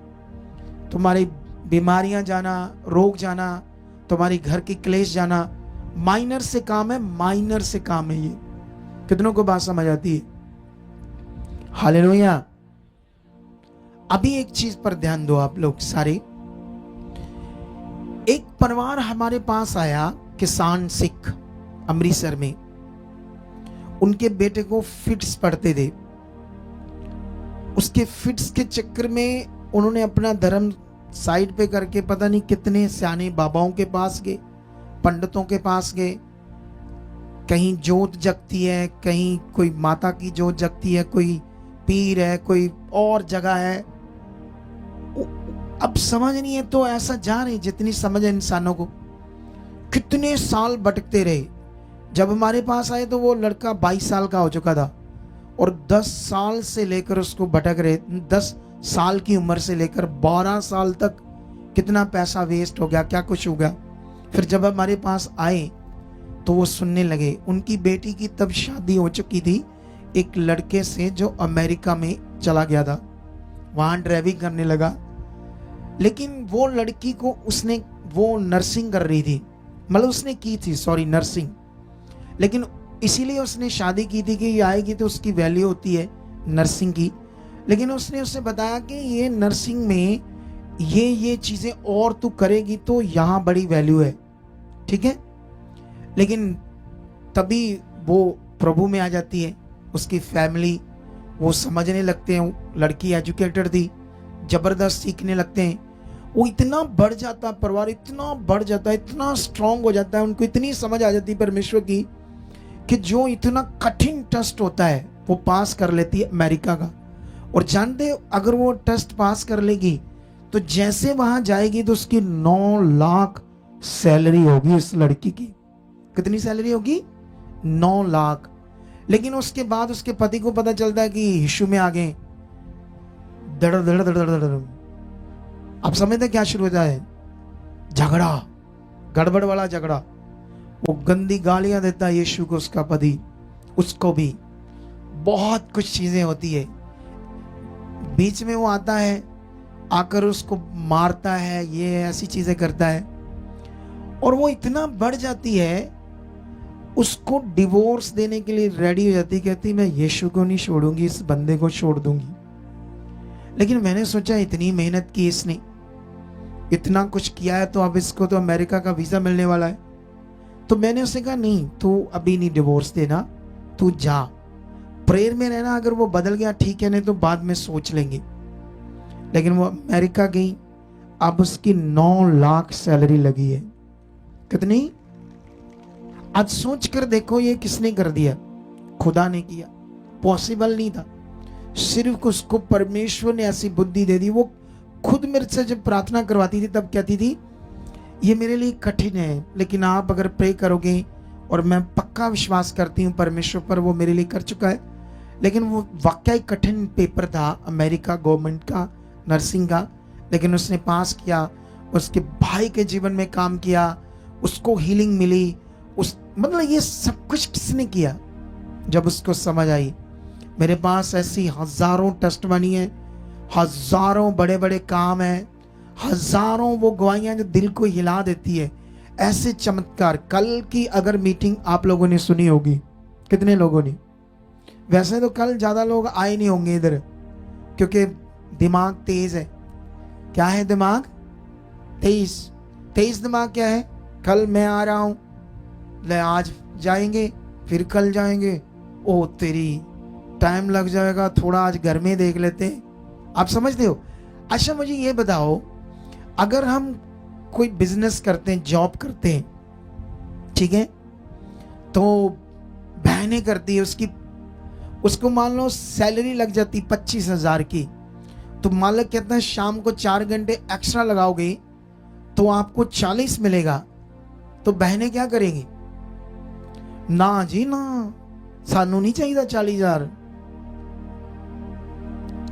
तुम्हारी बीमारियां जाना, रोग जाना, तुम्हारी घर की क्लेश जाना, माइनर से काम है, माइनर से काम है ये। कितनों को बात समझ आती है? हालेलुया। अभी एक चीज पर ध्यान दो आप लोग सारे। एक परिवार हमारे पास आया, किसान सिख, अमृतसर में। उनके बेटे को फिट्स पड़ते थे। उसके फिट्स के चक्कर में उन्होंने अपना धर्म साइड पे करके पता नहीं कितने सियाने बाबाओं के पास गए, पंडितों के पास गए। कहीं जोत जगती है, कहीं कोई माता की जोत जगती है, कोई पीर है, कोई और जगह है। अब समझ नहीं है तो ऐसा जा रहे, जितनी समझ है इंसानों को। कितने साल भटकते रहे। जब हमारे पास आए तो वो लड़का 22 साल का हो चुका था और 10 साल से लेकर उसको भटक रहे। 10 साल की उम्र से लेकर 12 साल तक कितना पैसा वेस्ट हो गया, क्या कुछ हो गया। फिर जब हमारे पास आए तो वो सुनने लगे। उनकी बेटी की तब शादी हो चुकी थी एक लड़के से जो अमेरिका में चला गया था, वहां ड्राइविंग करने लगा। लेकिन वो लड़की को उसने, वो नर्सिंग कर रही थी, मतलब उसने की थी, सॉरी, नर्सिंग। लेकिन इसीलिए उसने शादी की थी कि ये आएगी तो उसकी वैल्यू होती है नर्सिंग की। लेकिन उसने उससे बताया कि ये नर्सिंग में ये चीजें और तू करेगी तो यहाँ बड़ी वैल्यू है, ठीक है। लेकिन तभी वो प्रभु में आ जाती है, उसकी फैमिली, वो समझने लगते हैं। लड़की एजुकेटेड थी, जबरदस्त सीखने लगते हैं। वो इतना बढ़ जाता है, परिवार इतना बढ़ जाता है, इतना स्ट्रांग हो जाता है, उनको इतनी समझ आ जाती है परमेश्वर की कि जो इतना कठिन टेस्ट होता है वो पास कर लेती है अमेरिका का। और जानते अगर वो टेस्ट पास कर लेगी तो जैसे वहां जाएगी तो उसकी 9 लाख सैलरी होगी उस लड़की की। कितनी सैलरी होगी? 9 लाख। लेकिन उसके बाद उसके पति को पता चलता है कि यीशु में आ गए। धड़ धड़ धड़ धड़ धड़। अब समझते क्या शुरू होता है? झगड़ा, गड़बड़ वाला झगड़ा। वो गंदी गालियां देता है यीशु को, उसका पति, उसको भी। बहुत कुछ चीजें होती है। बीच में वो आता है, आकर उसको मारता है, ये ऐसी चीजें करता है। और वो इतना बढ़ जाती है, उसको डिवोर्स देने के लिए रेडी हो जाती, कहती मैं यीशु को नहीं छोड़ूंगी, इस बंदे को छोड़ दूंगी। लेकिन मैंने सोचा इतनी मेहनत की इसने, इतना कुछ किया है, तो अब इसको तो अमेरिका का वीजा मिलने वाला है। तो मैंने उससे कहा नहीं, तू अभी नहीं डिवोर्स देना, तू जा, प्रेयर में रहना, अगर वो बदल गया ठीक है, नहीं तो बाद में सोच लेंगे। लेकिन वो अमेरिका गई, अब उसकी 9 लाख सैलरी लगी है। कितनी? आज सोच कर देखो ये किसने कर दिया? खुदा ने किया। पॉसिबल नहीं था, सिर्फ उसको परमेश्वर ने ऐसी बुद्धि दे दी। वो खुद मेरे से जब प्रार्थना करवाती थी तब कहती थी ये मेरे लिए कठिन है, लेकिन आप अगर प्रे करोगे, और मैं पक्का विश्वास करती हूँ परमेश्वर पर, वो मेरे लिए कर चुका है। लेकिन वो वाकई कठिन पेपर था अमेरिका गवर्नमेंट का, नर्सिंग का, लेकिन उसने पास किया। उसके भाई के जीवन में काम किया, उसको हीलिंग मिली। मतलब ये सब कुछ किसने किया? जब उसको समझ आई। मेरे पास ऐसी हजारों टेस्टमनी है, हजारों बड़े बड़े काम है, हजारों वो गवाहियां जो दिल को हिला देती है, ऐसे चमत्कार। कल की अगर मीटिंग आप लोगों ने सुनी होगी, कितने लोगों ने? वैसे तो कल ज्यादा लोग आए नहीं होंगे इधर, क्योंकि दिमाग तेज है। क्या है दिमाग? तेज दिमाग क्या है? कल मैं आ रहा हूं, ले आज जाएंगे, फिर कल जाएंगे, ओ तेरी टाइम लग जाएगा, थोड़ा आज घर में देख लेते हैं। आप समझते हो? अच्छा मुझे ये बताओ, अगर हम कोई बिजनेस करते हैं, जॉब करते हैं, ठीक है, तो बहनें करती है, उसको मान लो सैलरी लग जाती 25,000 की, तो मालिक कहता है शाम को 4 घंटे एक्स्ट्रा लगाओगे तो आपको 40 मिलेगा। तो बहनें क्या करेंगी? ना जी ना, सानू नहीं चाहिए 40,000,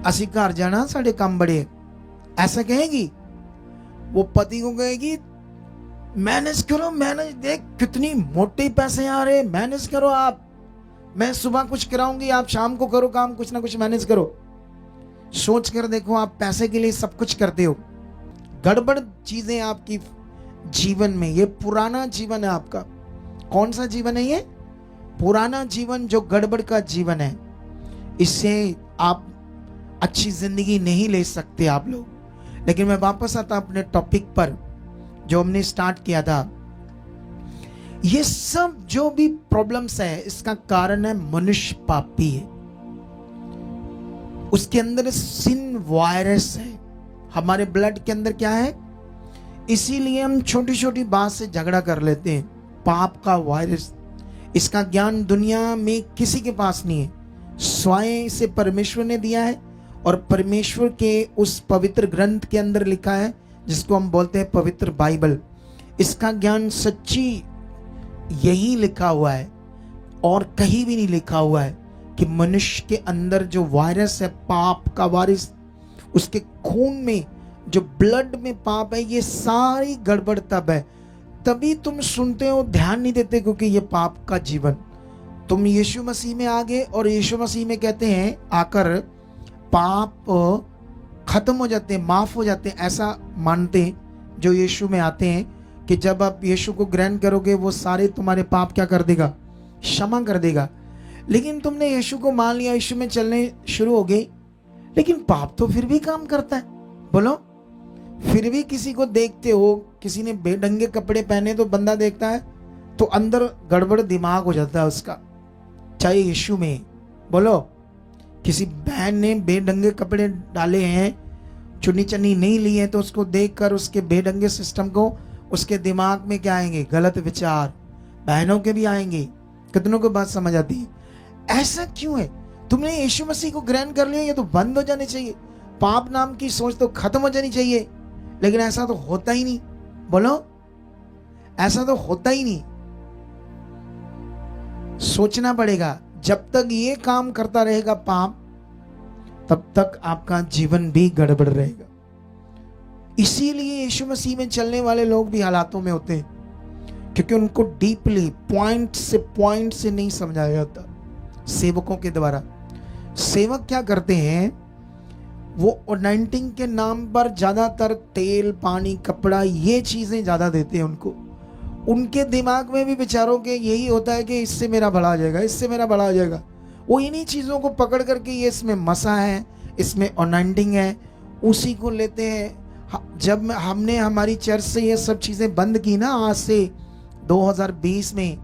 असी घर जाना, साढ़े काम बड़े, ऐसा कहेगी। वो पति को कहेगी मैनेज करो, मैनेज, देख कितनी मोटे पैसे आ रहे, मैनेज करो आप, मैं सुबह कुछ कराऊंगी, आप शाम को करो काम, कुछ ना कुछ मैनेज करो। सोच कर देखो, आप पैसे के लिए सब कुछ करते हो, गड़बड़ चीजें आपकी जीवन में। ये पुराना जीवन है आपका। कौन सा जीवन है ये? पुराना जीवन, जो गड़बड़ का जीवन है। इससे आप अच्छी जिंदगी नहीं ले सकते आप लोग। लेकिन मैं वापस आता अपने टॉपिक पर जो हमने स्टार्ट किया था। ये सब जो भी प्रॉब्लम्स है, इसका कारण है मनुष्य पापी है, उसके अंदर सिन वायरस है, हमारे ब्लड के अंदर क्या है। इसीलिए हम छोटी छोटी बात से झगड़ा कर लेते हैं। पाप का वायरस, इसका ज्ञान दुनिया में किसी के पास नहीं है, स्वयं इसे परमेश्वर ने दिया है। और परमेश्वर के उस पवित्र ग्रंथ के अंदर लिखा है, जिसको हम बोलते हैं पवित्र बाइबल। इसका ज्ञान सच्ची यही लिखा हुआ है, और कहीं भी नहीं लिखा हुआ है कि मनुष्य के अंदर जो वायरस है, पाप का वायरस, उसके खून में जो ब्लड में पाप है, ये सारी गड़बड़ तब है। तभी तुम सुनते हो, ध्यान नहीं देते, क्योंकि ये पाप का जीवन। तुम यीशु मसीह में आ गए और यीशु मसीह में कहते हैं आकर पाप खत्म हो जाते हैं, माफ हो जाते हैं, ऐसा मानते हैं जो यीशु में आते हैं कि जब आप यीशु को ग्रहण करोगे वो सारे तुम्हारे पाप क्या कर देगा? क्षमा कर देगा। लेकिन तुमने यीशु को मान लिया, यीशु में चलने शुरू हो गए, लेकिन पाप तो फिर भी काम करता है। बोलो, फिर भी किसी को देखते हो, किसी ने बेढंगे कपड़े पहने तो बंदा देखता है तो अंदर गड़बड़ दिमाग हो जाता है उसका, चाहे यीशु में। बोलो, किसी बहन ने बेढंगे कपड़े डाले हैं, चुन्नी चन्नी नहीं ली है, तो उसको देखकर उसके बेढंगे सिस्टम को, उसके दिमाग में क्या आएंगे? गलत विचार। बहनों के भी आएंगे। कितनों को बात समझ आती है? ऐसा क्यों है? तुमने यीशु मसीह को ग्रहण कर लिया, ये तो बंद हो जाने चाहिए, पाप नाम की सोच तो खत्म हो जानी चाहिए। लेकिन ऐसा तो होता ही नहीं। बोलो, ऐसा तो होता ही नहीं। सोचना पड़ेगा। जब तक ये काम करता रहेगा पाप, तब तक आपका जीवन भी गड़बड़ रहेगा। इसीलिए यीशु मसीह में चलने वाले लोग भी हालातों में होते हैं, क्योंकि उनको डीपली पॉइंट से नहीं समझाया जाता सेवकों के द्वारा। सेवक क्या करते हैं? वो अनॉइंटिंग के नाम पर ज्यादातर तेल, पानी, कपड़ा, ये चीजें ज्यादा देते हैं उनको। उनके दिमाग में भी बेचारों के यही होता है कि इससे मेरा भला हो जाएगा, इससे मेरा भला हो जाएगा। वो इन्हीं चीज़ों को पकड़ करके, ये इसमें मसा है, इसमें अनॉइंटिंग है, उसी को लेते हैं। जब हमने हमारी चर्च से ये सब चीज़ें बंद की ना, आज से 2020 में,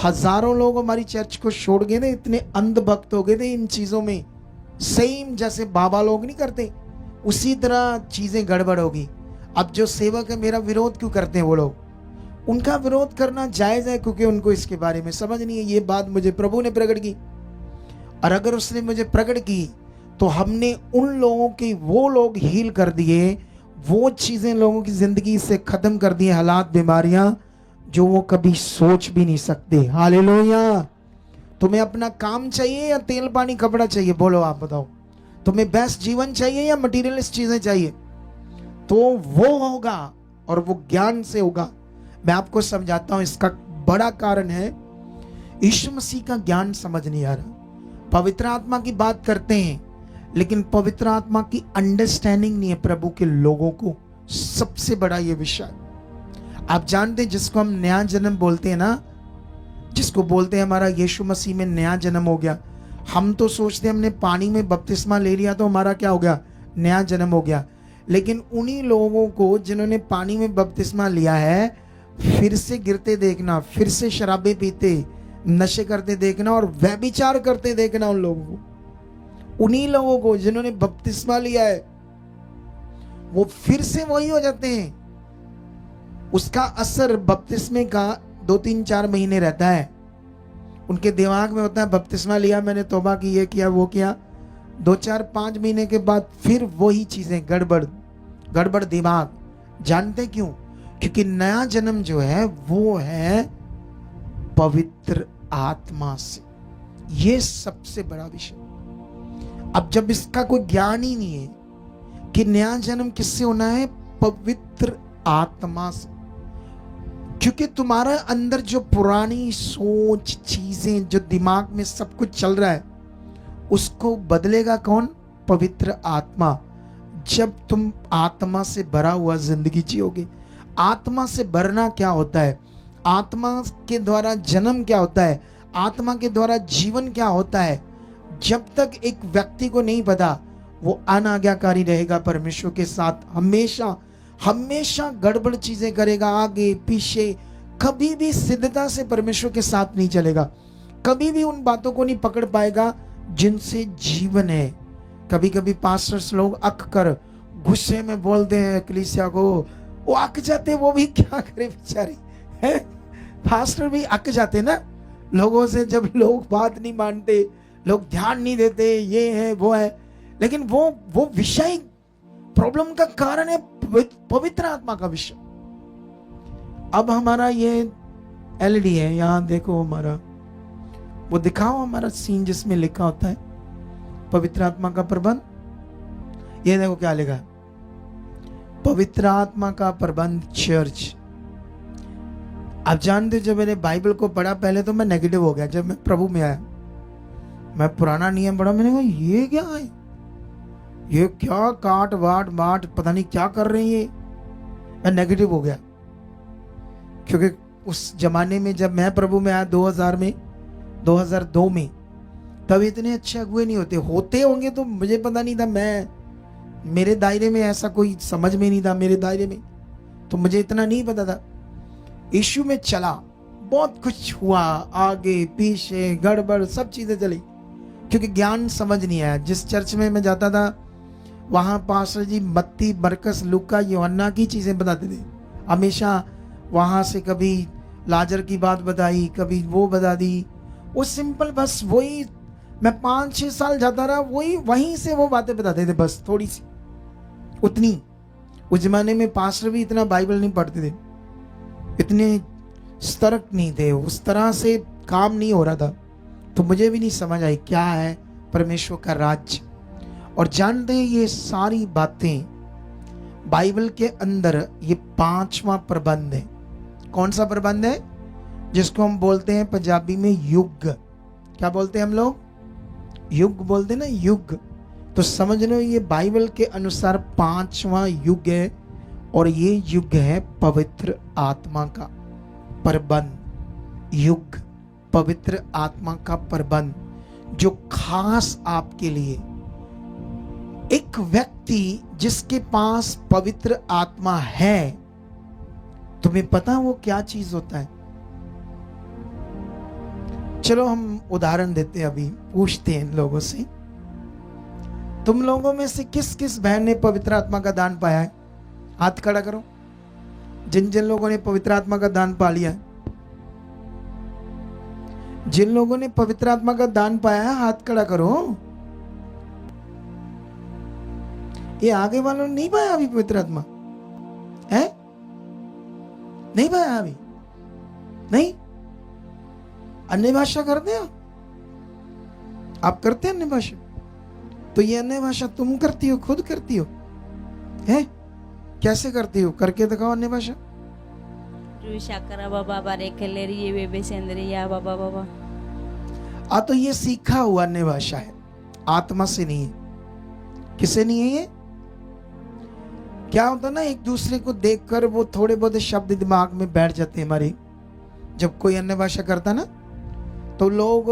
हजारों लोग हमारी चर्च को छोड़ गए थे, इतने अंधभक्त हो गए थे इन चीज़ों में। सेम जैसे बाबा लोग नहीं करते, उसी तरह चीज़ें गड़बड़ होगी। अब जो सेवक है, मेरा विरोध क्यों करते हैं वो लोग? उनका विरोध करना जायज़ है, क्योंकि उनको इसके बारे में समझ नहीं है। ये बात मुझे प्रभु ने प्रकट की, और अगर उसने मुझे प्रकट की तो हमने उन लोगों के, वो लोग हील कर दिए, वो चीज़ें लोगों की ज़िंदगी से ख़त्म कर दिए, हालात, बीमारियां जो वो कभी सोच भी नहीं सकते। हालेलुया। तुम्हें अपना काम चाहिए या तेल पानी कपड़ा चाहिए? बोलो, आप बताओ। तुम्हें बेस्ट जीवन चाहिए या मटीरियलिस्ट चीज़ें चाहिए? तो वो होगा, और वो ज्ञान से होगा। मैं आपको समझाता हूं, इसका बड़ा कारण है यीशु मसीह का ज्ञान समझ नहीं आ रहा। पवित्र आत्मा की बात करते हैं, लेकिन पवित्र आत्मा की अंडरस्टैंडिंग नहीं है प्रभु के लोगों को। सबसे बड़ा ये विषय आप जानते हैं, जिसको हम नया जन्म बोलते हैं ना, जिसको बोलते हैं हमारा यीशु मसीह में नया जन्म हो गया। हम तो सोचते हैं हमने पानी में बपतिस्मा ले लिया तो हमारा क्या हो गया? नया जन्म हो गया। लेकिन उन्हीं लोगों को जिन्होंने पानी में बपतिस्मा लिया है, फिर से गिरते देखना, फिर से शराबे पीते, नशे करते देखना और व्यभिचार करते देखना उन लोगों को। उन्हीं लोगों को जिन्होंने बपतिस्मा लिया है, वो फिर से वही हो जाते हैं। उसका असर बपतिस्मे का 2-3-4 महीने रहता है। उनके दिमाग में होता है बपतिस्मा लिया मैंने, तौबा की, ये किया, वो किया। 2-4-5 महीने के बाद फिर वही चीजें, गड़बड़ दिमाग। जानते क्यों? क्योंकि नया जन्म जो है वो है पवित्र आत्मा से। ये सबसे बड़ा विषय। अब जब इसका कोई ज्ञान ही नहीं है कि नया जन्म किससे होना है? पवित्र आत्मा से। क्योंकि तुम्हारे अंदर जो पुरानी सोच, चीजें, जो दिमाग में सब कुछ चल रहा है, उसको बदलेगा कौन? पवित्र आत्मा। जब तुम आत्मा से भरा हुआ जिंदगी जियोगे। आत्मा से भरना क्या होता है? आत्मा के द्वारा जन्म क्या होता है? आत्मा के द्वारा जीवन क्या होता है? जब तक एक व्यक्ति को नहीं पता, वो अनाज्ञाकारी रहेगा परमेश्वर के साथ। हमेशा हमेशा गड़बड़ चीजें करेगा, आगे पीछे, कभी भी सिद्धता से परमेश्वर के साथ नहीं चलेगा। कभी भी उन बातों को नहीं पकड़ पाएगा जिनसे जीवन है। कभी कभी पास्टर्स लोग अक कर गुस्से में बोलते हैं कलीसिया को, वो अक जाते, वो भी क्या करे बेचारे, हैं? पास्टर भी अक जाते ना लोगों से, जब लोग बात नहीं मानते, लोग ध्यान नहीं देते, ये है वो है। लेकिन वो विषय प्रॉब्लम का कारण है पवित्र आत्मा का विषय। अब हमारा ये एलईडी है, यहां देखो, हमारा वो दिखाओ, हमारा सीन जिसमें लिखा होता है पवित्र आत्मा का प्रबंध। ये देखो क्या लिखा है, पवित्र आत्मा का प्रबंध चर्च। आप जानते, जब मैंने बाइबल को पढ़ा पहले तो मैं नेगेटिव हो गया। जब मैं प्रभु में आया, मैं पुराना नियम पढ़ा, मैंने कहा ये क्या है, ये क्या काट वाट बाट पता नहीं क्या कर रहे हैं ये। मैं नेगेटिव हो गया, क्योंकि उस जमाने में जब मैं प्रभु में आया 2002 में, तब इतने अच्छे अगुए नहीं होते होंगे तो मुझे पता नहीं था। मेरे दायरे में ऐसा कोई समझ में नहीं था, मेरे दायरे में तो मुझे इतना नहीं पता था। यीशु में चला, बहुत कुछ हुआ, आगे पीछे गड़बड़ सब चीजें चली, क्योंकि ज्ञान समझ नहीं आया। जिस चर्च में मैं जाता था वहां पास्टर जी मत्ती, मरकस, लूका, यूहन्ना की चीजें बताते थे हमेशा। वहां से कभी लाजर की बात बताई, कभी वो बता दी, वो सिंपल, बस वही। मैं 5-6 साल जाता रहा, वहीं से वो बातें बताते थे, बस थोड़ी सी उतनी। उस जमाने में पास्टर भी इतना बाइबल नहीं पढ़ते थे, इतने सतर्क नहीं थे, उस तरह से काम नहीं हो रहा था। तो मुझे भी नहीं समझ आई क्या है परमेश्वर का राज्य। और जानते हैं, ये सारी बातें बाइबल के अंदर ये 5वां प्रबंध है। कौन सा प्रबंध है? जिसको हम बोलते हैं पंजाबी में युग। क्या बोलते हैं हम लोग? युग बोलते हैं ना, युग। तो समझ लो ये बाइबल के अनुसार 5वां युग है, और ये युग है पवित्र आत्मा का। प्रबंध, युग, पवित्र आत्मा का प्रबंध जो खास आपके लिए, एक व्यक्ति जिसके पास पवित्र आत्मा है, तुम्हें पता वो क्या चीज होता है? चलो हम उदाहरण देते हैं, अभी पूछते हैं इन लोगों से, तुम लोगों में से किस किस बहन ने पवित्र आत्मा का दान पाया है? हाथ खड़ा करो। जिन जिन लोगों ने पवित्र आत्मा का दान पा लिया है, जिन लोगों ने पवित्र आत्मा का दान पाया है हाथ खड़ा करो। ये आगे वालों ने नहीं पाया अभी पवित्र आत्मा है? नहीं पाया अभी? नहीं? अन्य भाषा करते हो आप? करते हैं अन्य भाषा? तो ये अन्य भाषा तुम करती हो, खुद करती हो? है कैसे करती हो? करके दिखाओ अन्य भाषा। तो ये सीखा हुआ अन्य भाषा है, आत्मा से नहीं है। किसे नहीं है ये? क्या होता ना, एक दूसरे को देखकर वो थोड़े बहुत शब्द दिमाग में बैठ जाते हैं हमारे। जब कोई अन्य भाषा करता ना तो लोग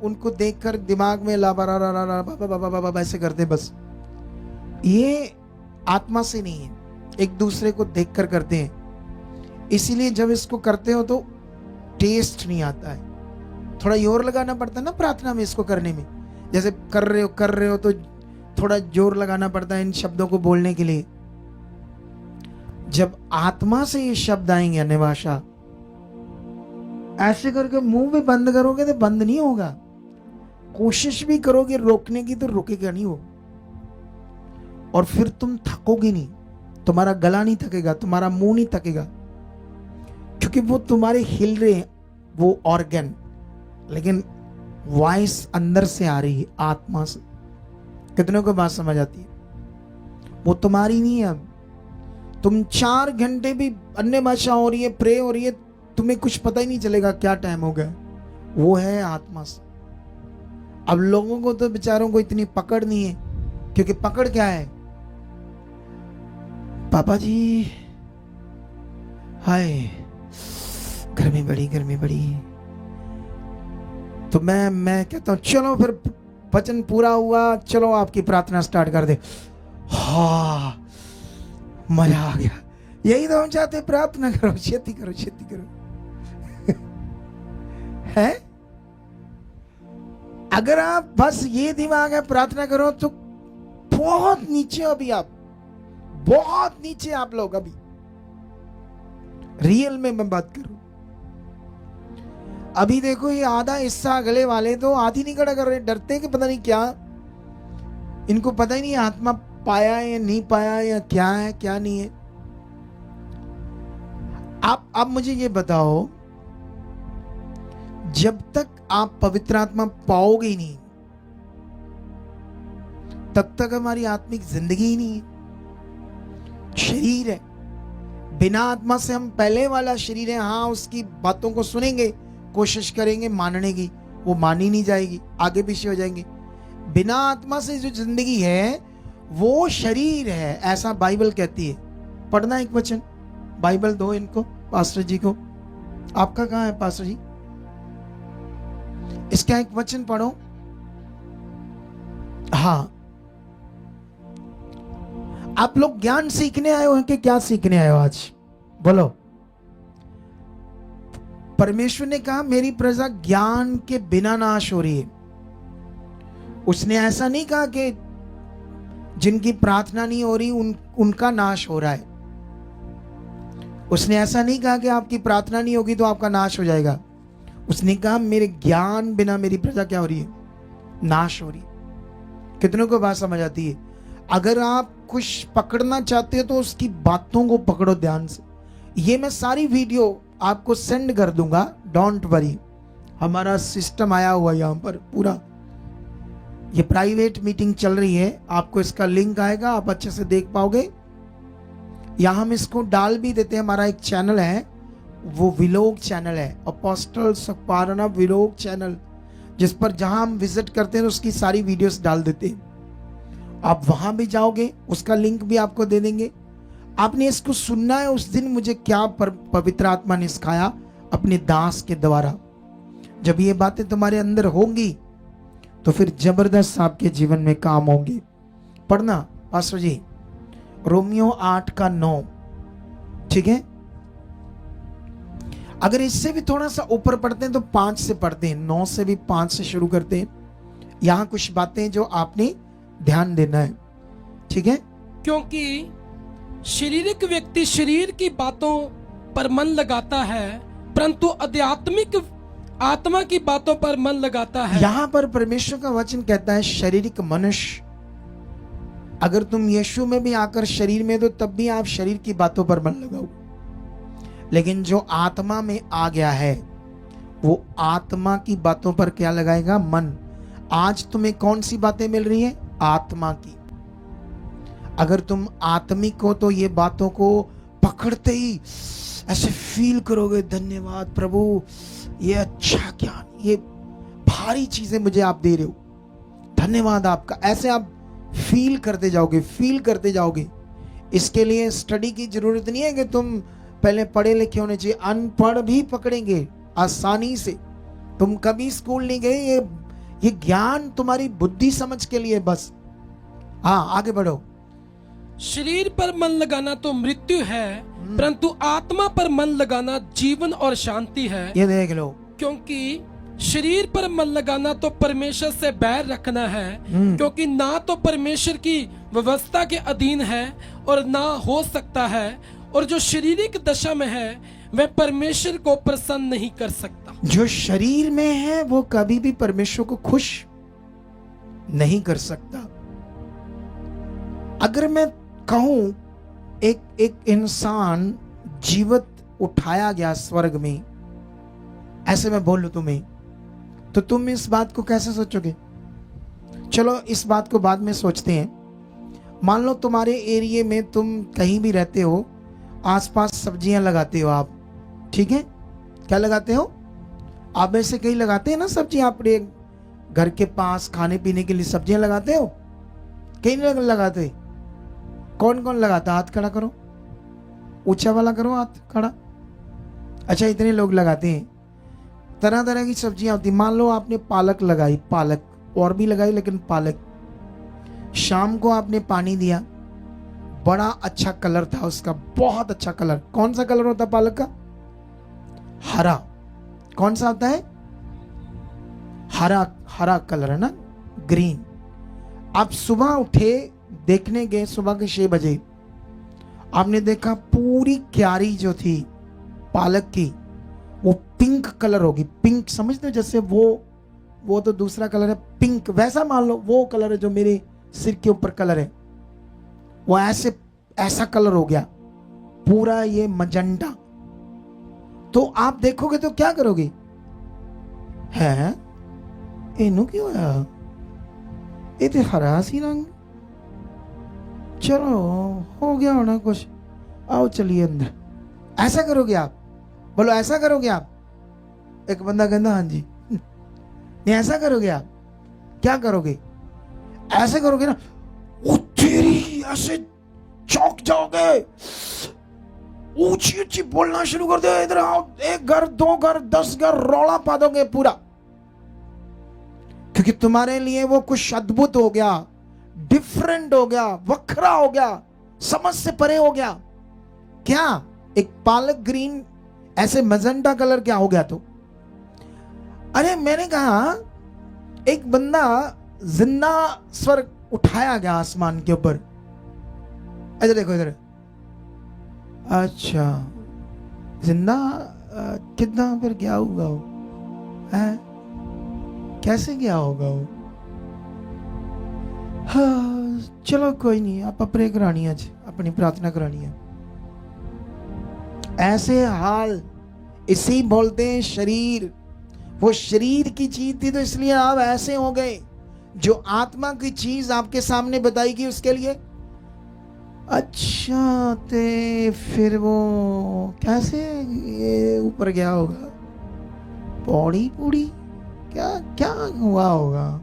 उनको देखकर दिमाग में ला बरा रा रा बा ऐसे करते बस। ये आत्मा से नहीं है, एक दूसरे को देखकर करते हैं। इसीलिए जब इसको करते हो तो टेस्ट नहीं आता है, थोड़ा जोर लगाना पड़ता है ना प्रार्थना में इसको करने में। जैसे कर रहे हो तो थोड़ा जोर लगाना पड़ता है इन शब्दों को बोलने के लिए। जब आत्मा से ये शब्द आएंगे अन्य भाषा, ऐसे करके मुंह भी बंद करोगे तो बंद नहीं होगा, कोशिश भी करोगे रोकने की तो रुकेगा नहीं वो। और फिर तुम थकोगे नहीं, तुम्हारा गला नहीं थकेगा, तुम्हारा मुंह नहीं थकेगा, क्योंकि वो तुम्हारे हिल रहे हैं वो ऑर्गन, लेकिन वॉइस अंदर से आ रही है, आत्मा से। कितनों को बात समझ आती है? वो तुम्हारी नहीं है। अब तुम 4 घंटे भी अन्य भाषा हो रही है, प्रे हो रही है, तुम्हें कुछ पता ही नहीं चलेगा क्या टाइम हो गया। वो है आत्मा से। अब लोगों को तो बेचारों को इतनी पकड़ नहीं है, क्योंकि पकड़ क्या है? पापा जी हाय गर्मी बड़ी। तो मैं कहता हूं चलो फिर वचन पूरा हुआ, चलो आपकी प्रार्थना स्टार्ट कर दे। हाँ मजा आ गया। यही तो हम चाहते, प्रार्थना करो, खेती करो है। अगर आप बस ये दिमाग है प्रार्थना करो तो बहुत नीचे, अभी आप बहुत नीचे आप लोग। अभी रियल में मैं बात करूं, अभी देखो ये आधा हिस्सा अगले वाले तो हाथ ही नहीं खड़ा कर रहे, डरते कि पता नहीं क्या, इनको पता ही नहीं आत्मा पाया है या नहीं पाया या क्या है क्या नहीं है। आप मुझे ये बताओ, जब तक आप पवित्र आत्मा पाओगे ही नहीं तब तक हमारी आत्मिक जिंदगी ही नहीं है। शरीर है, बिना आत्मा से हम पहले वाला शरीर है। हाँ उसकी बातों को सुनेंगे, कोशिश करेंगे मानने की, वो मानी नहीं जाएगी, आगे पीछे हो जाएंगे। बिना आत्मा से जो जिंदगी है वो शरीर है, ऐसा बाइबल कहती है। पढ़ना एक वचन, बाइबल दो इनको, पास्टर जी को। आपका कहाँ है पास्टर जी? इसका एक वचन पढ़ो। हाँ, आप लोग ज्ञान सीखने आए हो कि क्या सीखने आए हो आज? बोलो। परमेश्वर ने कहा मेरी प्रजा ज्ञान के बिना नाश हो रही है। उसने ऐसा नहीं कहा कि जिनकी प्रार्थना नहीं हो रही उनका नाश हो रहा है। उसने ऐसा नहीं कहा कि आपकी प्रार्थना नहीं होगी तो आपका नाश हो जाएगा। उसने कहा मेरे ज्ञान बिना मेरी प्रजा क्या हो रही है? नाश हो रही है। कितनों को बात समझ आती है? अगर आप कुछ पकड़ना चाहते हो तो उसकी बातों को पकड़ो ध्यान से। ये मैं सारी वीडियो आपको सेंड कर दूंगा, डोंट वरी। हमारा सिस्टम आया हुआ यहाँ पर पूरा, ये प्राइवेट मीटिंग चल रही है, आपको इसका लिंक आएगा, आप अच्छे से देख पाओगे। यहाँ हम इसको डाल भी देते हैं। हमारा एक चैनल है, वो विलोक चैनल है, अपोस्टल सकपारना विलोक चैनल, जिस पर जहां हम विजिट करते हैं तो उसकी सारी वीडियोस डाल देते हैं। आप वहां भी जाओगे, उसका लिंक भी आपको दे देंगे। आपने इसको सुनना है, उस दिन मुझे क्या पवित्र आत्मा ने सिखाया, अपने दास के द्वारा। जब ये बातें तुम्हारे अंदर होंगी तो फिर जबरदस्त आपके जीवन में काम होंगे। पढ़ना पास्टर जी, रोमियो 8:9, ठीक है। अगर इससे भी थोड़ा सा ऊपर पढ़ते हैं तो 5 से पढ़ते हैं, 9 से भी 5 से शुरू करते हैं। यहां कुछ बातें जो आपने ध्यान देना है, ठीक है। क्योंकि शारीरिक व्यक्ति शरीर की बातों पर मन लगाता है, परंतु आध्यात्मिक आत्मा की बातों पर मन लगाता है। यहां पर परमेश्वर का वचन कहता है शारीरिक मनुष्य, अगर तुम यीशु में भी आकर शरीर में, तो तब भी आप शरीर की बातों पर मन लगाओ। लेकिन जो आत्मा में आ गया है वो आत्मा की बातों पर क्या लगाएगा? मन। आज तुम्हें कौन सी बातें मिल रही है? आत्मा की। अगर तुम आत्मिक हो तो ये बातों को पकड़ते ही ऐसे फील करोगे, धन्यवाद प्रभु, ये अच्छा ज्ञान, ये भारी चीजें मुझे आप दे रहे हो, धन्यवाद आपका। ऐसे आप फील करते जाओगे, फील करते जाओगे। इसके लिए स्टडी की जरूरत नहीं है कि तुम पहले पढ़े लिखे होने चाहिए। अनपढ़ भी पकड़ेंगे आसानी से। तुम कभी स्कूल नहीं गए, ये ज्ञान तुम्हारी बुद्धि समझ के लिए बस। हाँ, आगे बढ़ो। शरीर पर मन लगाना तो मृत्यु है, परंतु आत्मा पर मन लगाना जीवन और शांति है। ये देख लो, क्योंकि शरीर पर मन लगाना तो परमेश्वर से बैर रखना है, क्योंकि ना तो परमेश्वर की व्यवस्था के अधीन है और ना हो सकता है, और जो शारीरिक दशा में है वह परमेश्वर को प्रसन्न नहीं कर सकता। जो शरीर में है वो कभी भी परमेश्वर को खुश नहीं कर सकता। अगर मैं कहूं एक इंसान जीवित उठाया गया स्वर्ग में, ऐसे मैं बोलूं तुम्हें, तो तुम इस बात को कैसे सोचोगे? चलो इस बात को बाद में सोचते हैं। मान लो तुम्हारे एरिया में तुम कहीं भी रहते हो, आसपास सब्जियां लगाते हो आप, ठीक है। क्या लगाते हो? आप में से कहीं लगाते हैं ना सब्जियां, अपने घर के पास खाने पीने के लिए सब्जियां लगाते हो? कहीं नहीं लगाते? कौन कौन लगाता? हाथ खड़ा करो, ऊंचा वाला करो हाथ खड़ा। अच्छा, इतने लोग लगाते हैं। तरह तरह की सब्जियां होती। मान लो आपने पालक लगाई, पालक और भी लगाई, लेकिन पालक, शाम को आपने पानी दिया, बड़ा अच्छा कलर था उसका, बहुत अच्छा कलर। कौन सा कलर होता है पालक का? हरा। कौन सा होता है? हरा, हरा कलर है ना, ग्रीन। आप सुबह उठे, देखने गए सुबह के 6 बजे, आपने देखा पूरी क्यारी जो थी पालक की वो पिंक कलर होगी। पिंक समझते हो? जैसे वो तो दूसरा कलर है पिंक, वैसा मान लो वो कलर है जो मेरे सिर के ऊपर कलर है, वो ऐसा कलर हो गया पूरा, ये मजेंटा। तो आप देखोगे तो क्या करोगे? है इनू क्यों है, ये तो हरा सी रंग, चलो हो गया होना कुछ, आओ चलिए अंदर। ऐसा करोगे आप? बोलो ऐसा करोगे आप? एक बंदा कहता हाँ जी। नहीं, ऐसा करोगे आप? क्या करोगे? ऐसे करोगे ना, वो तेरी, ऐसे चौंक जाओगे, ऊंची ऊंची बोलना शुरू कर दो, इधर आओ, 1 घर 2 घर 10 घर रौला पा दोगे पूरा, क्योंकि तुम्हारे लिए वो कुछ अद्भुत हो गया, डिफरेंट हो गया, वखरा हो गया, समझ से परे हो गया। क्या एक पालक ग्रीन, ऐसे मजेंटा कलर क्या हो गया? तो अरे मैंने कहा एक बंदा जिंदा स्वर्ग उठाया गया आसमान के ऊपर। इधर देखो इधर। अच्छा, जिंदा कितना फिर क्या होगा वो? है कैसे क्या होगा वो? हाँ चलो कोई नहीं, आप प्रे करानी है, अपनी प्रार्थना करानी है। ऐसे हाल, इसी बोलते हैं शरीर। वो शरीर की चीज थी तो इसलिए आप ऐसे हो गए। जो आत्मा की चीज आपके सामने बताई गई उसके लिए अच्छा ते फिर वो कैसे ये ऊपर गया होगा, पौड़ी पूड़ी क्या क्या हुआ होगा।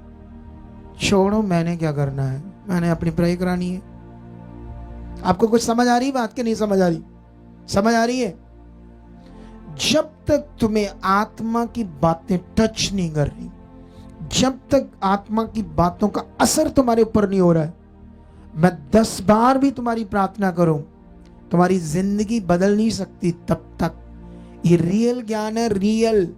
छोड़ो, मैंने क्या करना है, मैंने अपनी प्रे करानी है। आपको कुछ समझ आ रही बात के नहीं समझ आ रही? समझ आ रही है? जब तक तुम्हें आत्मा की बातें टच नहीं कर रही, जब तक आत्मा की बातों का असर तुम्हारे ऊपर नहीं हो रहा है, मैं 10 बार भी तुम्हारी प्रार्थना करूं, तुम्हारी जिंदगी बदल नहीं सकती तब तक। ये रियल ज्ञान है, रियल।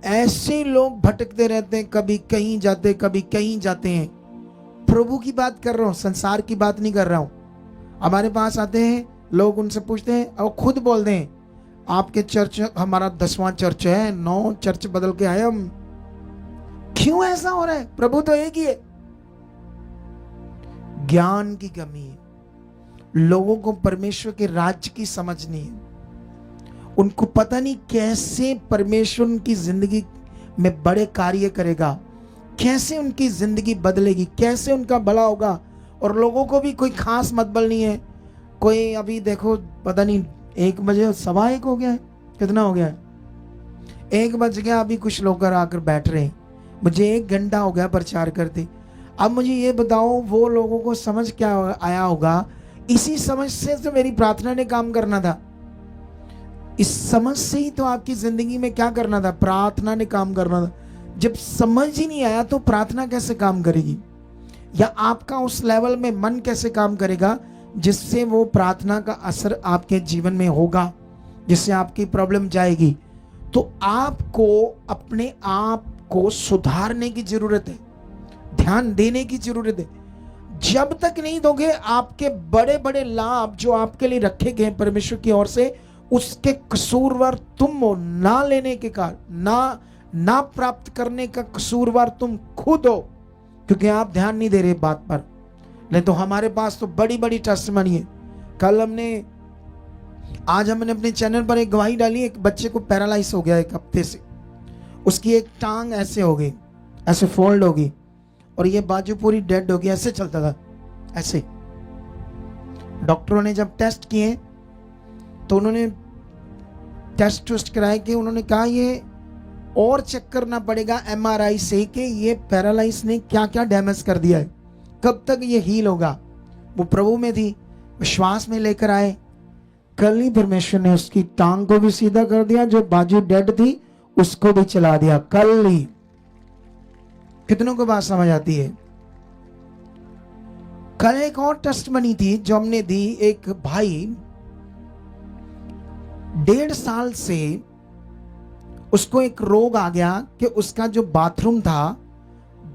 ऐसे लोग भटकते रहते हैं, कभी कहीं जाते कभी कहीं जाते हैं। प्रभु की बात कर रहा हूं, संसार की बात नहीं कर रहा हूं। हमारे पास आते हैं लोग, उनसे पूछते हैं और खुद बोलते हैं आपके चर्च, हमारा 10वां चर्च है, 9 चर्च बदल के आए हम। क्यों ऐसा हो रहा है? प्रभु तो एक ही है। ज्ञान की कमी है, लोगों को परमेश्वर के राज्य की समझ नहीं है। उनको पता नहीं कैसे परमेश्वर उनकी जिंदगी में बड़े कार्य करेगा, कैसे उनकी जिंदगी बदलेगी, कैसे उनका भला होगा। और लोगों को भी कोई खास मतबल नहीं है। कोई अभी देखो पता नहीं 1 बजे 1:15 हो गया है, कितना हो गया है, 1 बज गया, अभी कुछ लोग आकर बैठ रहे हैं। मुझे 1 घंटा हो गया प्रचार करते। अब मुझे ये बताओ वो लोगों को समझ क्या आया होगा? इसी समझ से तो मेरी प्रार्थना ने काम करना था। इस समझ से ही तो आपकी जिंदगी में क्या करना था? प्रार्थना ने काम करना था। जब समझ ही नहीं आया तो प्रार्थना कैसे काम करेगी? या आपका उस लेवल में मन कैसे काम करेगा जिससे वो प्रार्थना का असर आपके जीवन में होगा, जिससे आपकी प्रॉब्लम जाएगी? तो आपको अपने आप को सुधारने की जरूरत है, ध्यान देने की जरूरत है। जब तक नहीं दोगे, आपके बड़े बड़े लाभ जो आपके लिए रखे गए परमेश्वर की ओर से, उसके कसूरवार तुम हो। ना लेने के कारण, ना प्राप्त करने का कसूरवार तुम खुद हो, क्योंकि आप ध्यान नहीं दे रहे बात पर। नहीं तो हमारे पास तो बड़ी बड़ी टेस्टिमनी है। आज हमने अपने चैनल पर एक गवाही डाली, एक बच्चे को पैरालाइज हो गया 1 हफ्ते से। उसकी एक टांग ऐसे हो गई, ऐसे फोल्ड हो गई, और ये बाजू पूरी डेड हो गई। ऐसे चलता था, ऐसे। डॉक्टरों ने जब टेस्ट किए तो उन्होंने टेस्ट कराए कि उन्होंने कहा ये और चेक करना पड़ेगा MRI से कि ये पैरालाइज ने क्या क्या डैमेज कर दिया है, कब तक ये हील होगा। वो प्रभु में थी, विश्वास में लेकर आए। कल ही परमेश्वर ने उसकी टांग को भी सीधा कर दिया, जो बाजू डेड थी उसको भी चला दिया, कल ही। कितनों को बात समझ आती है? कल एक और टेस्ट बनी थी जो हमने दी। एक भाई 1.5 साल से उसको एक रोग आ गया कि उसका जो बाथरूम था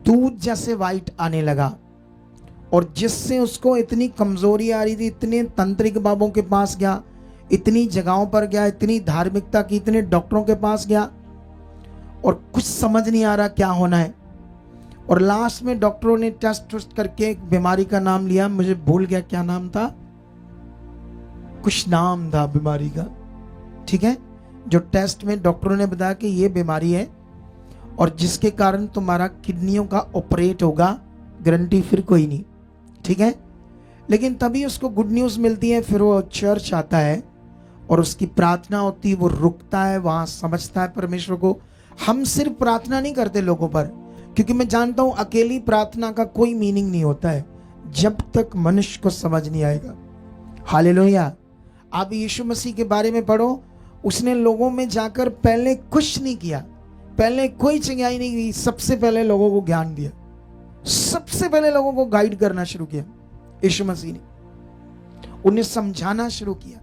दूध जैसे वाइट आने लगा, और जिससे उसको इतनी कमजोरी आ रही थी। इतने तंत्रिक बाबों के पास गया, इतनी जगहों पर गया, इतनी धार्मिकता की, इतने डॉक्टरों के पास गया, और कुछ समझ नहीं आ रहा क्या होना है। और लास्ट में डॉक्टरों ने टेस्ट करके एक बीमारी का नाम लिया, मुझे भूल गया क्या नाम था, कुछ नाम था बीमारी का, ठीक है। जो टेस्ट में डॉक्टरों ने बताया कि ये बीमारी है और जिसके कारण तुम्हारा किडनियों का ऑपरेट होगा, गारंटी फिर कोई नहीं, ठीक है। लेकिन तभी उसको गुड न्यूज़ मिलती है, फिर वो चर्च आता है और उसकी प्रार्थना होती है, वो रुकता है, वहां समझता है परमेश्वर को। हम सिर्फ प्रार्थना नहीं करते लोगों पर, क्योंकि मैं जानता हूं अकेली प्रार्थना का कोई मीनिंग नहीं होता है जब तक मनुष्य को समझ नहीं आएगा। हालेलुया। आप यीशु मसीह के बारे में पढ़ो, उसने लोगों में जाकर पहले कुछ नहीं किया, पहले कोई चंगाई नहीं की, सबसे पहले लोगों को ज्ञान दिया, सबसे पहले लोगों को गाइड करना शुरू किया यीशु मसीह ने। उन्हें समझाना शुरू किया,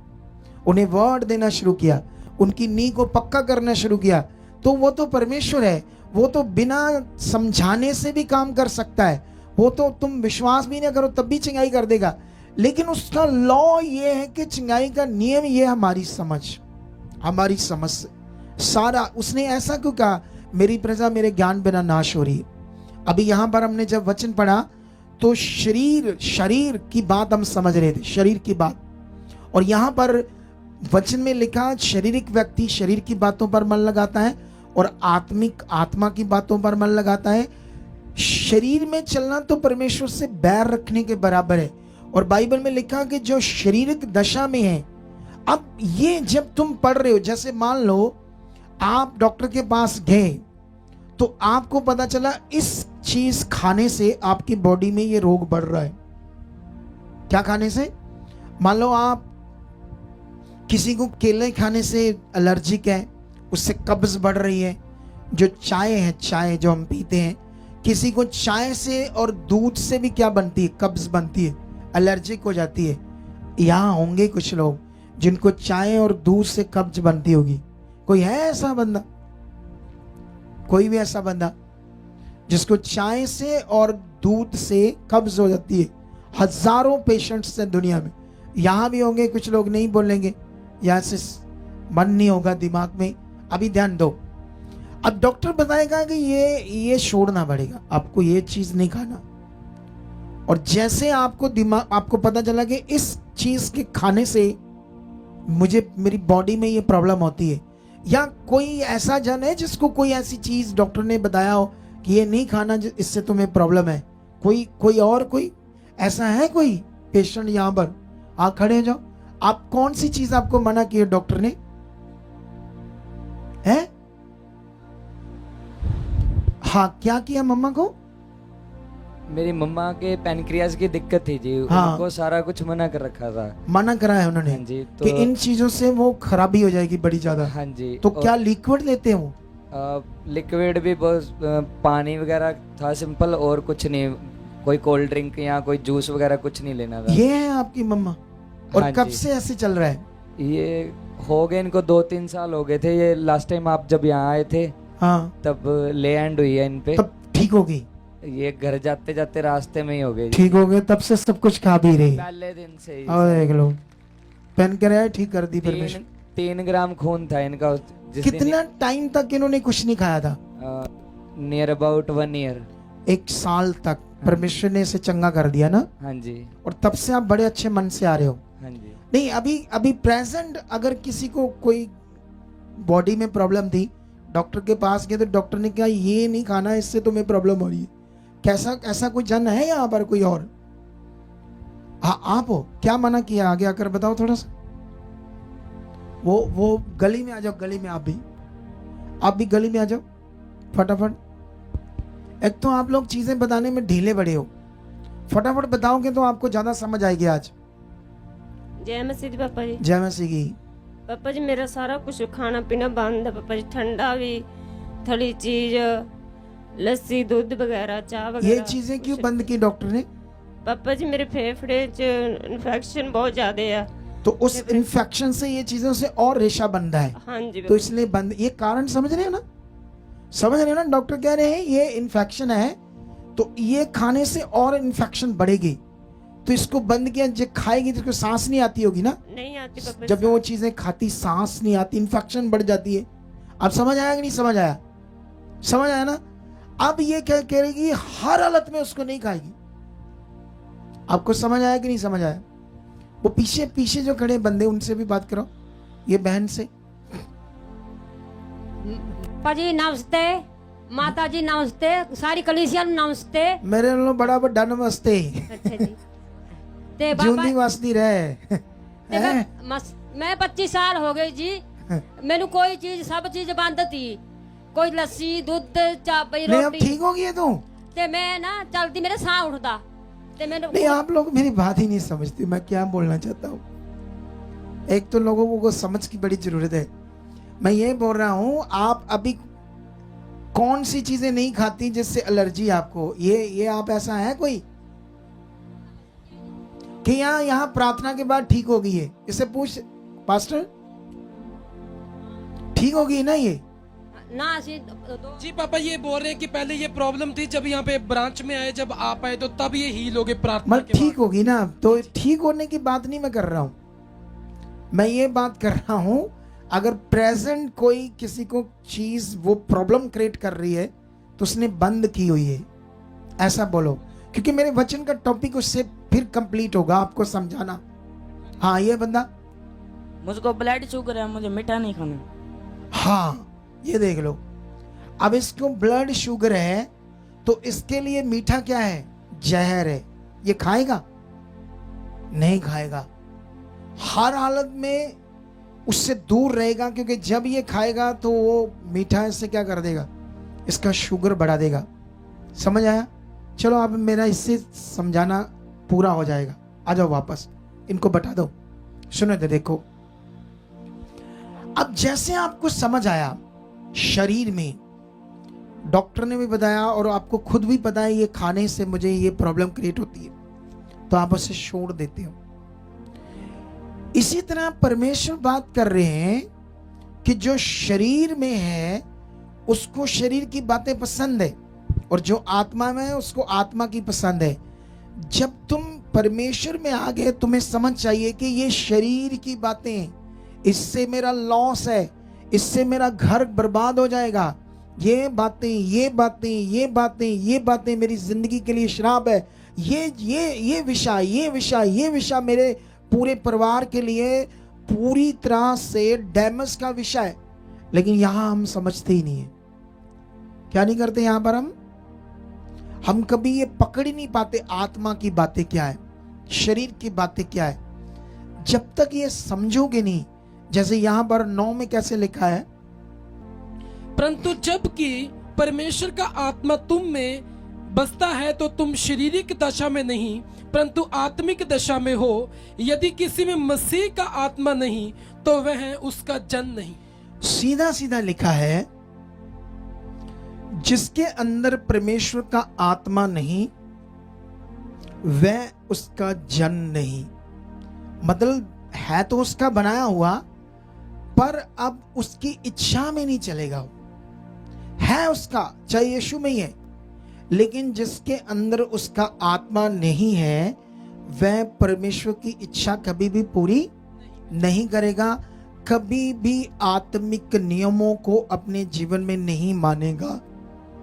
उन्हें वर्ड देना शुरू किया, उनकी नींव को पक्का करना शुरू किया। तो वो तो परमेश्वर है, वो तो बिना समझाने से भी काम कर सकता है, वो तो तुम विश्वास भी ना करो तब भी चंगाई कर देगा। लेकिन उसका लॉ ये है कि चंगाई का नियम ये हमारी समझ, हमारी समझ से सारा। उसने ऐसा क्यों कहा, मेरी प्रजा मेरे ज्ञान बिना नाश हो रही है। अभी यहां पर हमने जब वचन पढ़ा तो शरीर की बात हम समझ रहे थे, शरीर की बात, और यहां पर वचन में लिखा शारीरिक व्यक्ति शरीर की बातों पर मन लगाता है और आत्मिक आत्मा की बातों पर मन लगाता है। शरीर में चलना तो परमेश्वर से बैर रखने के बराबर है। और बाइबल में लिखा कि जो शारीरिक दशा में है, अब ये जब तुम पढ़ रहे हो, जैसे मान लो आप डॉक्टर के पास गए तो आपको पता चला इस चीज खाने से आपकी बॉडी में ये रोग बढ़ रहा है। क्या खाने से? मान लो आप किसी को केले खाने से एलर्जिक है, उससे कब्ज बढ़ रही है। जो चाय है, चाय जो हम पीते हैं, किसी को चाय से और दूध से भी क्या बनती है, कब्ज बनती है, एलर्जिक हो जाती है। यहाँ होंगे कुछ लोग जिनको चाय और दूध से कब्ज बनती होगी। कोई है ऐसा बंदा? कोई भी ऐसा बंदा जिसको चाय से और दूध से कब्ज हो जाती है? हजारों पेशेंट्स हैं दुनिया में। यहां भी होंगे कुछ लोग, नहीं बोलेंगे, यहां से मन नहीं होगा दिमाग में। अभी ध्यान दो, अब डॉक्टर बताएगा कि ये छोड़ना पड़ेगा, आपको ये चीज नहीं खाना। और जैसे आपको पता चला कि इस चीज के खाने से मेरी बॉडी में ये प्रॉब्लम होती है, या कोई ऐसा जन है जिसको कोई ऐसी चीज डॉक्टर ने बताया हो कि ये नहीं खाना, इससे तुम्हें प्रॉब्लम है, कोई ऐसा है कोई पेशेंट यहां पर? आप खड़े हो जाओ। आप कौन सी चीज आपको मना की है डॉक्टर ने? है? हाँ, क्या किया मम्मा को? मेरी मम्मा के पैनक्रियाज की दिक्कत थी जी। हाँ। उनको सारा कुछ मना कर रखा था। मना करा है उन्होंने? हाँ जी। कि इन चीजों से वो खराबी हो जाएगी बड़ी ज्यादा। हाँ जी। तो क्या लिक्विड लेते हो? लिक्विड भी बहुत, पानी वगैरह था सिंपल, और कुछ नहीं, कोई कोल्ड ड्रिंक या कोई जूस वगैरह कुछ नहीं लेना था। ये है आपकी मम्मा? और हाँ कब जी। से ऐसे चल रहा है? ये हो गए इनको 2-3 साल हो गए थे। ये लास्ट टाइम आप जब यहाँ आए थे हाँ, तब ले एंड हुई है इन पे। तब ठीक हो गई? ये घर जाते जाते रास्ते में ही हो गई जी। ठीक हो गए, तब से सब कुछ खा भी रही? पहले दिन से ही। और देख लो, पेन कर ठीक कर दी परमेश्वर। 3 ग्राम खून था इनका जिस दिन। कितना टाइम तक इन्होंने कुछ नहीं खाया था? Near about 1 year. 1 साल तक परमेश्वर ने इसे चंगा कर दिया ना? हाँ जी। और तब से आप बड़े अच्छे मन से आ रहे हो? हाँ जी। नहीं, अभी प्रेजेंट अगर किसी को कोई बॉडी में प्रॉब्लम थी, डॉक्टर के पास गए तो डॉक्टर ने कहा ये नहीं खाना, इससे तुम्हें प्रॉब्लम हो रही है। कैसा ऐसा कोई जन है यहाँ पर कोई और? हाँ, आप हो? क्या मना किया, आगे आकर बताओ थोड़ा सा। वो गली में आ जाओ, गली में आप भी गली में आ जाओ फटाफट। एक तो आप लोग चीजें बताने में ढीले बड़े हो, फटाफट बताओगे तो आपको ज्यादा समझ आएगी आज। जय मसीह जी पापा जी। जय मसीह की। पापा जी मेरा सारा कुछ खाना पीना बंद है पापा जी, ठंडा भी, थली चीज, लस्सी, दूध वगैरह, चाय वगैरह। ये चीजें क्यों बंद की डॉक्टर ने? पापा जी मेरे फेफड़े च इन्फेक्शन बहुत ज्यादा है। तो उस इन्फेक्शन से, ये चीजों से और रेशा बन रहा है। हाँ जी तो इसलिए बंद। ये कारण समझ रहे हैं ना? समझ रहे हैं ना? डॉक्टर कह रहे हैं ये इन्फेक्शन है, तो ये खाने से और इन्फेक्शन बढ़ेगी, तो इसको बंद किया। जब खाएगी तो इसको सांस नहीं आती होगी ना? नहीं आती पापा जब वो चीजें खाती सांस नहीं आती, इन्फेक्शन बढ़ जाती है। अब समझ आया कि नहीं समझ आया? समझ आया ना? अब ये क्या कह रही कि हर हालत में उसको नहीं खाएगी। आपको समझ आया कि नहीं समझ आया? वो पीछे जो खड़े बंदे, उनसे भी बात करो, ये बहन से। पाजी नमस्ते, माता जी नमस्ते, सारी कलीसिया नमस्ते। मेरे लो बड़ा बड़ा नमस्ते। अच्छा जी। ते जूंदी वास्ती रहे। ते मैं 25 साल हो गए जी। मैंने कोई चीज, सब चीज बंद थी, कोई लस्सी, दूध, चाय, नहीं, अब रोटी। ठीक हो गई है तू? ते मैं ना चलती, मेरे साह उठता ते मैंने। नहीं, आप लोग मेरी बात ही नहीं समझती, मैं क्या बोलना चाहता हूँ। एक तो लोगों को समझ की बड़ी जरूरत है। मैं ये बोल रहा हूँ, आप अभी कौन सी चीजें नहीं खाती जिससे एलर्जी आपको? ये आप ऐसा है कोई कि यहाँ प्रार्थना के बाद ठीक हो गई है? इससे पूछ पास्टर, ठीक हो गई ना ये? ना जी पापा ये बोल रहे हैं कि पहले ये प्रॉब्लम थी, जब यहाँ पे ब्रांच में आए, जब आप आए तो तब ये हील हो गए प्रार्थना मतलब के ठीक बाद। होगी ना? तो ठीक होने की बात नहीं मैं कर रहा हूं, मैं ये बात कर रहा हूं, अगर प्रेजेंट कोई किसी को चीज वो प्रॉब्लम क्रिएट कर रही है तो उसने बंद की हुई है, ऐसा बोलो, क्योंकि मेरे वचन का टॉपिक उससे फिर कंप्लीट होगा, आपको समझाना। हाँ, ये बंदा, मुझको ब्लड शुगर है, मुझे मीठा नहीं खाना। हाँ ये देख लो, अब इसको ब्लड शुगर है तो इसके लिए मीठा क्या है? जहर है। ये खाएगा? नहीं खाएगा, हर हालत में उससे दूर रहेगा, क्योंकि जब ये खाएगा तो वो मीठा इससे क्या कर देगा? इसका शुगर बढ़ा देगा। समझ आया? चलो अब मेरा इससे समझाना पूरा हो जाएगा। आ जाओ वापस, इनको बता दो। सुनो तो देखो, अब जैसे आपको समझ आया शरीर में, डॉक्टर ने भी बताया और आपको खुद भी पता है ये खाने से मुझे ये प्रॉब्लम क्रिएट होती है, तो आप उसे छोड़ देते हो। इसी तरह परमेश्वर बात कर रहे हैं कि जो शरीर में है उसको शरीर की बातें पसंद है, और जो आत्मा में है उसको आत्मा की पसंद है। जब तुम परमेश्वर में आ गए, तुम्हें समझ चाहिए कि ये शरीर की बातें, इससे मेरा लॉस है, इससे मेरा घर बर्बाद हो जाएगा, ये बातें ये बातें ये बातें ये बातें मेरी जिंदगी के लिए श्राप है, ये विषय मेरे पूरे परिवार के लिए पूरी तरह से डैमेज का विषय है। लेकिन यहां हम समझते ही नहीं है। क्या नहीं करते यहां पर हम कभी ये पकड़ ही नहीं पाते आत्मा की बातें क्या है, शरीर की बातें क्या है। जब तक ये समझोगे नहीं, जैसे यहां पर 9 में कैसे लिखा है, परंतु जबकि परमेश्वर का आत्मा तुम में बसता है तो तुम शारीरिक दशा में नहीं परंतु आत्मिक दशा में हो। यदि किसी में मसीह का आत्मा नहीं तो वह उसका जन नहीं। सीधा सीधा लिखा है, जिसके अंदर परमेश्वर का आत्मा नहीं वह उसका जन नहीं। मतलब है तो उसका बनाया हुआ, पर अब उसकी इच्छा में नहीं चलेगा। है उसका, चाहे यीशु में ही है, लेकिन जिसके अंदर उसका आत्मा नहीं है वह परमेश्वर की इच्छा कभी भी पूरी नहीं करेगा, कभी भी आत्मिक नियमों को अपने जीवन में नहीं मानेगा।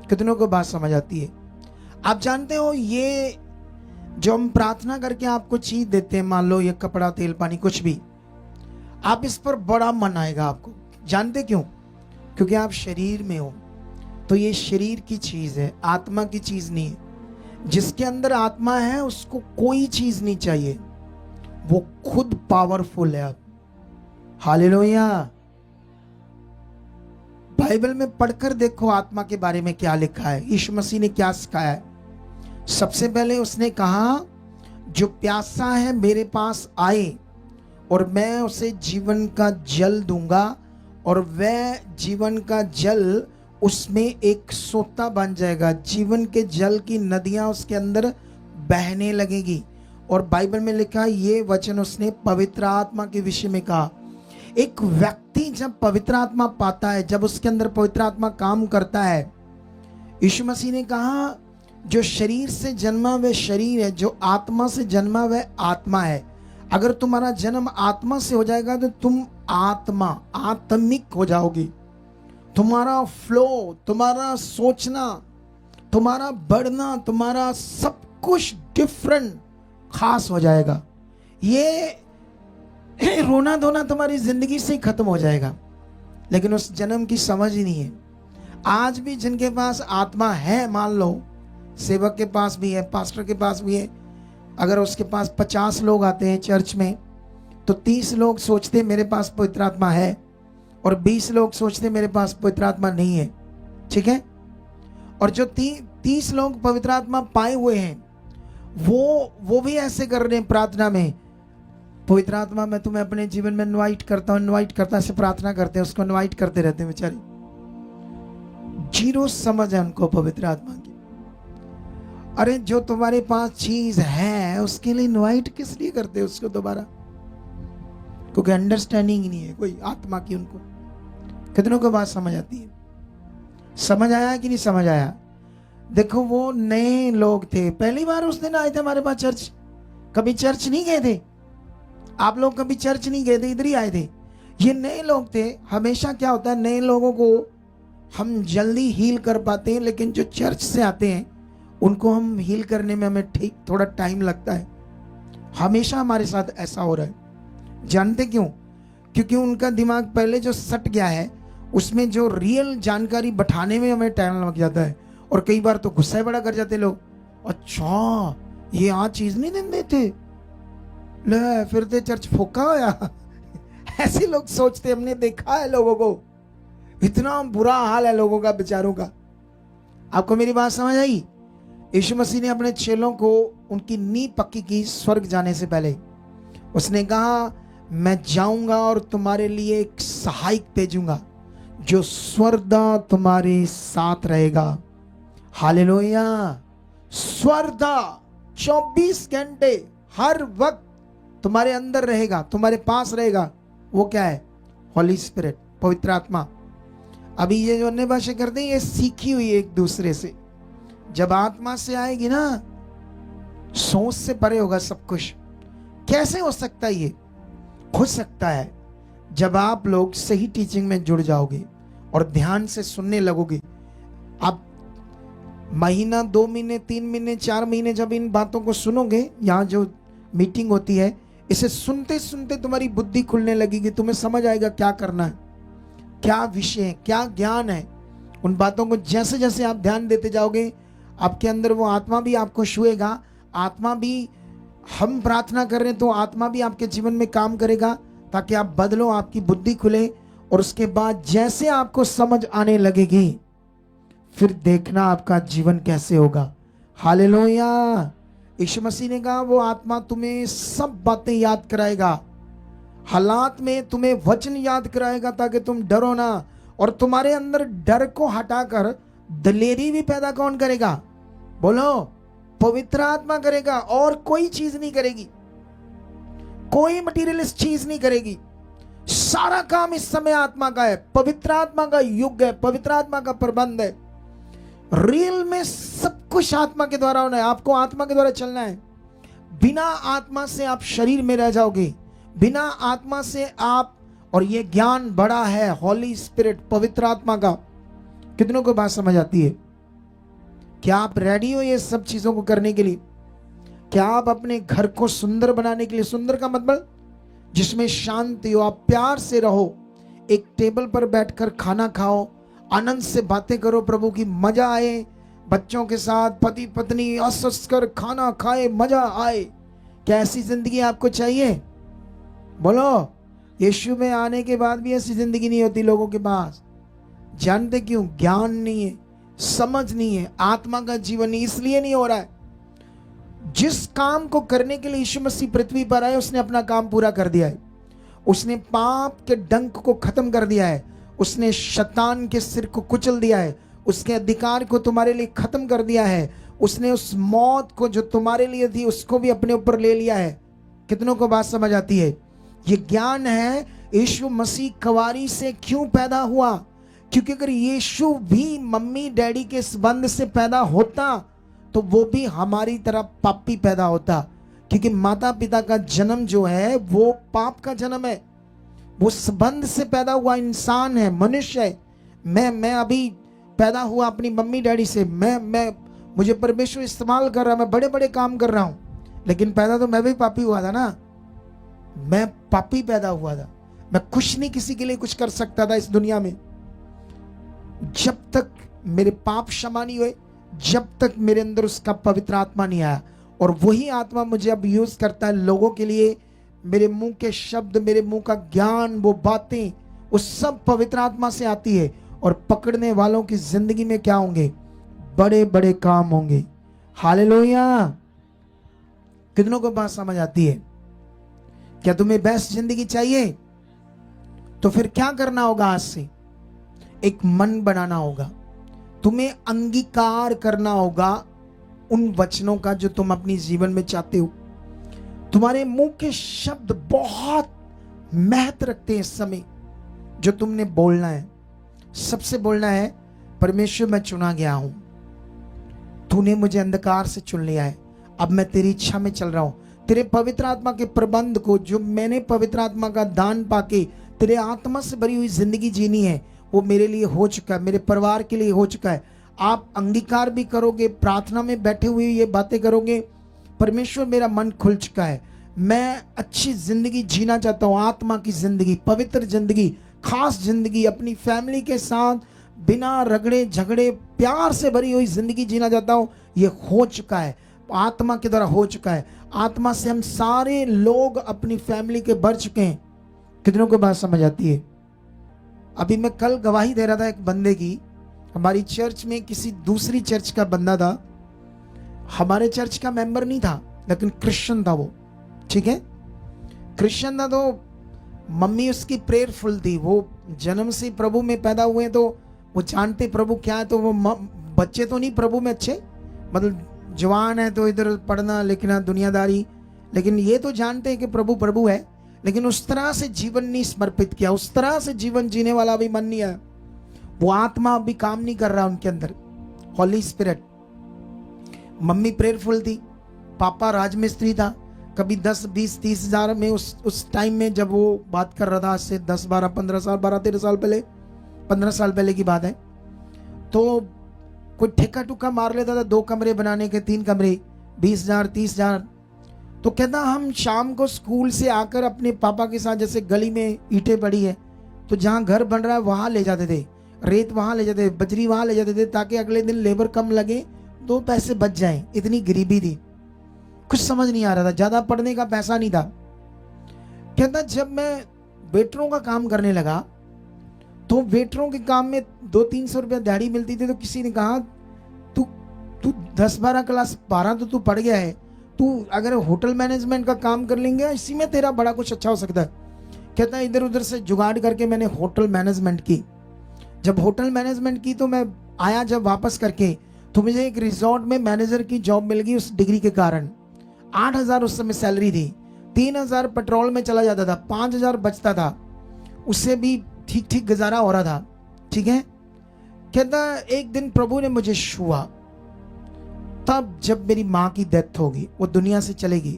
कितनों को बात समझ आती है? आप जानते हो, ये जो हम प्रार्थना करके आपको चीज देते हैं, मान लो ये कपड़ा, तेल, पानी, कुछ भी, आप इस पर बड़ा मन आएगा आपको। जानते क्यों? क्योंकि आप शरीर में हो, तो ये शरीर की चीज है, आत्मा की चीज नहीं है। जिसके अंदर आत्मा है उसको कोई चीज नहीं चाहिए, वो खुद पावरफुल है। हालेलुया। बाइबल में पढ़कर देखो आत्मा के बारे में क्या लिखा है, यीशु मसीह ने क्या सिखाया है। सबसे पहले उसने कहा, जो प्यासा है मेरे पास आए और मैं उसे जीवन का जल दूंगा, और वह जीवन का जल उसमें एक सोता बन जाएगा, जीवन के जल की नदियां उसके अंदर बहने लगेगी। और बाइबल में लिखा, ये वचन उसने पवित्र आत्मा के विषय में कहा। एक व्यक्ति जब पवित्र आत्मा पाता है, जब उसके अंदर पवित्र आत्मा काम करता है, यीशु मसीह ने कहा, जो शरीर से जन्मा वह शरीर है, जो आत्मा से जन्मा वह आत्मा है। अगर तुम्हारा जन्म आत्मा से हो जाएगा तो तुम आत्मिक हो जाओगी। तुम्हारा फ्लो, तुम्हारा सोचना, तुम्हारा बढ़ना, तुम्हारा सब कुछ डिफरेंट, खास हो जाएगा। ये रोना धोना तुम्हारी जिंदगी से ही खत्म हो जाएगा। लेकिन उस जन्म की समझ ही नहीं है। आज भी जिनके पास आत्मा है, मान लो सेवक के पास भी है, पास्टर के पास भी है, अगर उसके पास 50 लोग आते हैं चर्च में, तो 30 लोग सोचते मेरे पास पवित्र आत्मा है, और 20 लोग सोचते मेरे पास पवित्र आत्मा नहीं है। ठीक है? और जो 30 लोग पवित्र आत्मा पाए हुए हैं, वो भी ऐसे कर रहे हैं प्रार्थना में, पवित्र आत्मा मैं तुम्हें अपने जीवन में इनवाइट करता ऐसे प्रार्थना करते हैं, उसको इनवाइट करते रहते हैं। बेचारे जीरो समझ है उनको पवित्र आत्मा की। अरे जो तुम्हारे पास चीज है उसके लिए इनवाइट किस लिए करते हो उसको दोबारा? क्योंकि अंडरस्टैंडिंग ही नहीं है कोई आत्मा की उनको। कितनों को बात समझ आती है? समझ आया कि नहीं समझ आया? देखो, वो नए लोग थे, पहली बार उस दिन आए थे हमारे पास चर्च, कभी चर्च नहीं गए थे। आप लोग कभी चर्च नहीं गए थे, इधर ही आए थे। ये नए लोग थे। हमेशा क्या होता है, नए लोगों को हम जल्दी हील कर पाते हैं, लेकिन जो चर्च से आते हैं उनको हम हील करने में हमें ठीक थोड़ा टाइम लगता है। हमेशा हमारे साथ ऐसा हो रहा है। जानते क्यों? क्योंकि उनका दिमाग पहले जो सट गया है, उसमें जो रियल जानकारी बैठाने में हमें टाइम लग जाता है, और कई बार तो गुस्सा बड़ा कर जाते लोग। अच्छा, ये आज चीज नहीं देते थे, ले फिर ते चर्च फोका होया। ऐसे लोग सोचते, हमने देखा है लोगों को, इतना बुरा हाल है लोगों का, बेचारों का। आपको मेरी बात समझ आई? यीशु मसीह ने अपने चेलों को उनकी नींव पक्की की स्वर्ग जाने से पहले। उसने कहा, मैं जाऊंगा और तुम्हारे लिए एक सहायक भेजूंगा जो स्वर्दा तुम्हारे साथ रहेगा। हालेलुया। स्वर्दा 24 घंटे हर वक्त तुम्हारे अंदर रहेगा, तुम्हारे पास रहेगा। वो क्या है? होली स्पिरिट, पवित्र आत्मा। अभी ये जो अन्य भाषा करते हैं ये सीखी हुई एक दूसरे से। जब आत्मा से आएगी ना, सोच से परे होगा सब कुछ। कैसे हो सकता है? ये हो सकता है जब आप लोग सही टीचिंग में जुड़ जाओगे और ध्यान से सुनने लगोगे। आप महीना, 2 महीने, 3 महीने, 4 महीने जब इन बातों को सुनोगे, यहाँ जो मीटिंग होती है, इसे सुनते सुनते तुम्हारी बुद्धि खुलने लगेगी। तुम्हें समझ आएगा क्या करना है, क्या विषय है, क्या ज्ञान है। उन बातों को जैसे जैसे आप ध्यान देते जाओगे, आपके अंदर वो आत्मा भी आपको छुएगा। आत्मा भी, हम प्रार्थना कर रहे हैं तो आत्मा भी आपके जीवन में काम करेगा ताकि आप बदलो, आपकी बुद्धि खुले। और उसके बाद जैसे आपको समझ आने लगेगी, फिर देखना आपका जीवन कैसे होगा। हालेलुया। यीशु मसीह ने कहा वो आत्मा तुम्हें सब बातें याद कराएगा, हालात में तुम्हें वचन याद कराएगा ताकि तुम डरो ना। और तुम्हारे अंदर डर को हटाकर दलेरी भी पैदा कौन करेगा? बोलो, पवित्र आत्मा करेगा। और कोई चीज नहीं करेगी, कोई मटीरियलिस्ट चीज नहीं करेगी। सारा काम इस समय आत्मा का है, पवित्र आत्मा का युग है, पवित्र आत्मा का प्रबंध है। रियल में सब कुछ आत्मा के द्वारा होना है। आपको आत्मा के द्वारा चलना है। बिना आत्मा से आप शरीर में रह जाओगे, बिना आत्मा से आप, और ये ज्ञान बड़ा है, होली स्पिरिट, पवित्र आत्मा का। कितनों को बात समझ आती है? क्या आप रेडी हो ये सब चीजों को करने के लिए? क्या आप अपने घर को सुंदर बनाने के लिए, सुंदर का मतलब जिसमें शांति हो, आप प्यार से रहो, एक टेबल पर बैठकर खाना खाओ, आनंद से बातें करो, प्रभु की मजा आए, बच्चों के साथ पति पत्नी हंस हंस कर खाना खाए, मजा आए। क्या ऐसी जिंदगी आपको चाहिए? बोलो। यीशु में आने के बाद भी ऐसी जिंदगी नहीं होती लोगों के पास। जानते क्यों? ज्ञान नहीं है, समझ नहीं है, आत्मा का जीवन नहीं। इसलिए नहीं हो रहा है। जिस काम को करने के लिए यीशु मसीह पृथ्वी पर आए, उसने अपना काम पूरा कर दिया है। उसने पाप के डंक को खत्म कर दिया है। उसने शैतान के सिर को कुचल दिया है। उसके अधिकार को तुम्हारे लिए खत्म कर दिया है। उसने उस मौत को जो तुम्हारे लिए थी उसको भी अपने ऊपर ले लिया है। कितनों को बात समझ आती है? ये ज्ञान है यीशु मसीह कुंवारी से क्यों पैदा हुआ। क्योंकि अगर यीशु भी मम्मी डैडी के संबंध से पैदा होता तो वो भी हमारी तरह पापी पैदा होता। क्योंकि माता पिता का जन्म जो है वो पाप का जन्म है। वो संबंध से पैदा हुआ इंसान है, मनुष्य है। मैं अभी पैदा हुआ अपनी मम्मी डैडी से। मुझे परमेश्वर इस्तेमाल कर रहा, मैं बड़े बड़े काम कर रहा हूं, लेकिन पैदा तो मैं भी पापी हुआ था ना। मैं पापी पैदा हुआ था। मैं कुछ नहीं किसी के लिए कुछ कर सकता था इस दुनिया में। जब तक मेरे पाप क्षमा नहीं हुए, जब तक मेरे अंदर उसका पवित्र आत्मा नहीं आया। और वही आत्मा मुझे अब यूज करता है लोगों के लिए। मेरे मुंह के शब्द, मेरे मुंह का ज्ञान, वो बातें, वो सब पवित्र आत्मा से आती है। और पकड़ने वालों की जिंदगी में क्या होंगे? बड़े बड़े काम होंगे। हालेलुया। कितनों को बात समझ आती है? क्या तुम्हें बेस्ट जिंदगी चाहिए? तो फिर क्या करना होगा? आज से एक मन बनाना होगा। तुम्हें अंगीकार करना होगा उन वचनों का जो तुम अपनी जीवन में चाहते हो। तुम्हारे मुंह के शब्द बहुत महत्व रखते हैं इस समय। जो तुमने बोलना है, सबसे बोलना है, परमेश्वर मैं चुना गया हूं, तूने मुझे अंधकार से चुन लिया है, अब मैं तेरी इच्छा में चल रहा हूं। तेरे पवित्र आत्मा के प्रबंध को, जो मैंने पवित्र आत्मा का दान पाके तेरे आत्मा से भरी हुई जिंदगी जीनी है, वो मेरे लिए हो चुका है, मेरे परिवार के लिए हो चुका है। आप अंगीकार भी करोगे, प्रार्थना में बैठे हुए ये बातें करोगे, परमेश्वर मेरा मन खुल चुका है, मैं अच्छी जिंदगी जीना चाहता हूँ, आत्मा की जिंदगी, पवित्र जिंदगी, खास जिंदगी, अपनी फैमिली के साथ बिना रगड़े झगड़े प्यार से भरी हुई जिंदगी जीना चाहता हूँ। ये हो चुका है, आत्मा के द्वारा हो चुका है। आत्मा से हम सारे लोग अपनी फैमिली के भर चुके हैं। कितनों को बात समझ आती है? अभी मैं कल गवाही दे रहा था एक बंदे की। हमारी चर्च में किसी दूसरी चर्च का बंदा था, हमारे चर्च का मेंबर नहीं था, लेकिन क्रिश्चियन था वो। ठीक है, क्रिश्चियन था तो मम्मी उसकी प्रेयरफुल थी, वो जन्म से प्रभु में पैदा हुए तो वो जानते प्रभु क्या है, तो वो बच्चे तो नहीं प्रभु में अच्छे, मतलब जवान है तो इधर पढ़ना लिखना दुनियादारी, लेकिन ये तो जानते हैं कि प्रभु प्रभु है, लेकिन उस तरह से जीवन नहीं समर्पित किया, उस तरह से जीवन जीने वाला भी मन नहीं है, वो आत्मा अभी काम नहीं कर रहा उनके अंदर, हॉली स्पिरिट। मम्मी प्रेयरफुल थी, पापा राजमिस्त्री था, कभी 10, 20, 30 हजार में उस टाइम में जब वो बात कर रहा था, आज से 10, 12, 15 साल, 12, 13 साल पहले, 15 साल पहले की बात है, तो कोई ठेका टुका मार लेता था 2 कमरे बनाने के, 3 कमरे, 20,000, 30,000। तो कहता हम शाम को स्कूल से आकर अपने पापा के साथ, जैसे गली में ईंटें पड़ी है तो जहाँ घर बन रहा है वहाँ ले जाते थे, रेत वहाँ ले जाते थे, बजरी वहाँ ले जाते थे, ताकि अगले दिन लेबर कम लगे, 2 पैसे बच जाएं। इतनी गरीबी थी, कुछ समझ नहीं आ रहा था, ज़्यादा पढ़ने का पैसा नहीं था। कहता जब मैं वेटरों का काम करने लगा तो वेटरों के काम में 200-300 रुपया दिहाड़ी मिलती थी, तो किसी ने कहा तू 10-12 क्लास 12 तो तू पढ़ गया है, तू अगर होटल मैनेजमेंट का काम कर लेंगे इसी में तेरा बड़ा कुछ अच्छा हो सकता है। कहता इधर उधर से जुगाड़ करके मैंने होटल मैनेजमेंट की। जब होटल मैनेजमेंट की तो मैं आया जब वापस करके, तो मुझे एक रिजॉर्ट में मैनेजर की जॉब मिल गई उस डिग्री के कारण। 8,000 उस समय सैलरी थी, 3,000 पेट्रोल में चला जाता था, 5,000 बचता था, उससे भी ठीक ठीक गुजारा हो रहा था, ठीक है। कहता एक दिन प्रभु ने मुझे छुआ, तब जब मेरी माँ की डेथ होगी, वो दुनिया से चलेगी।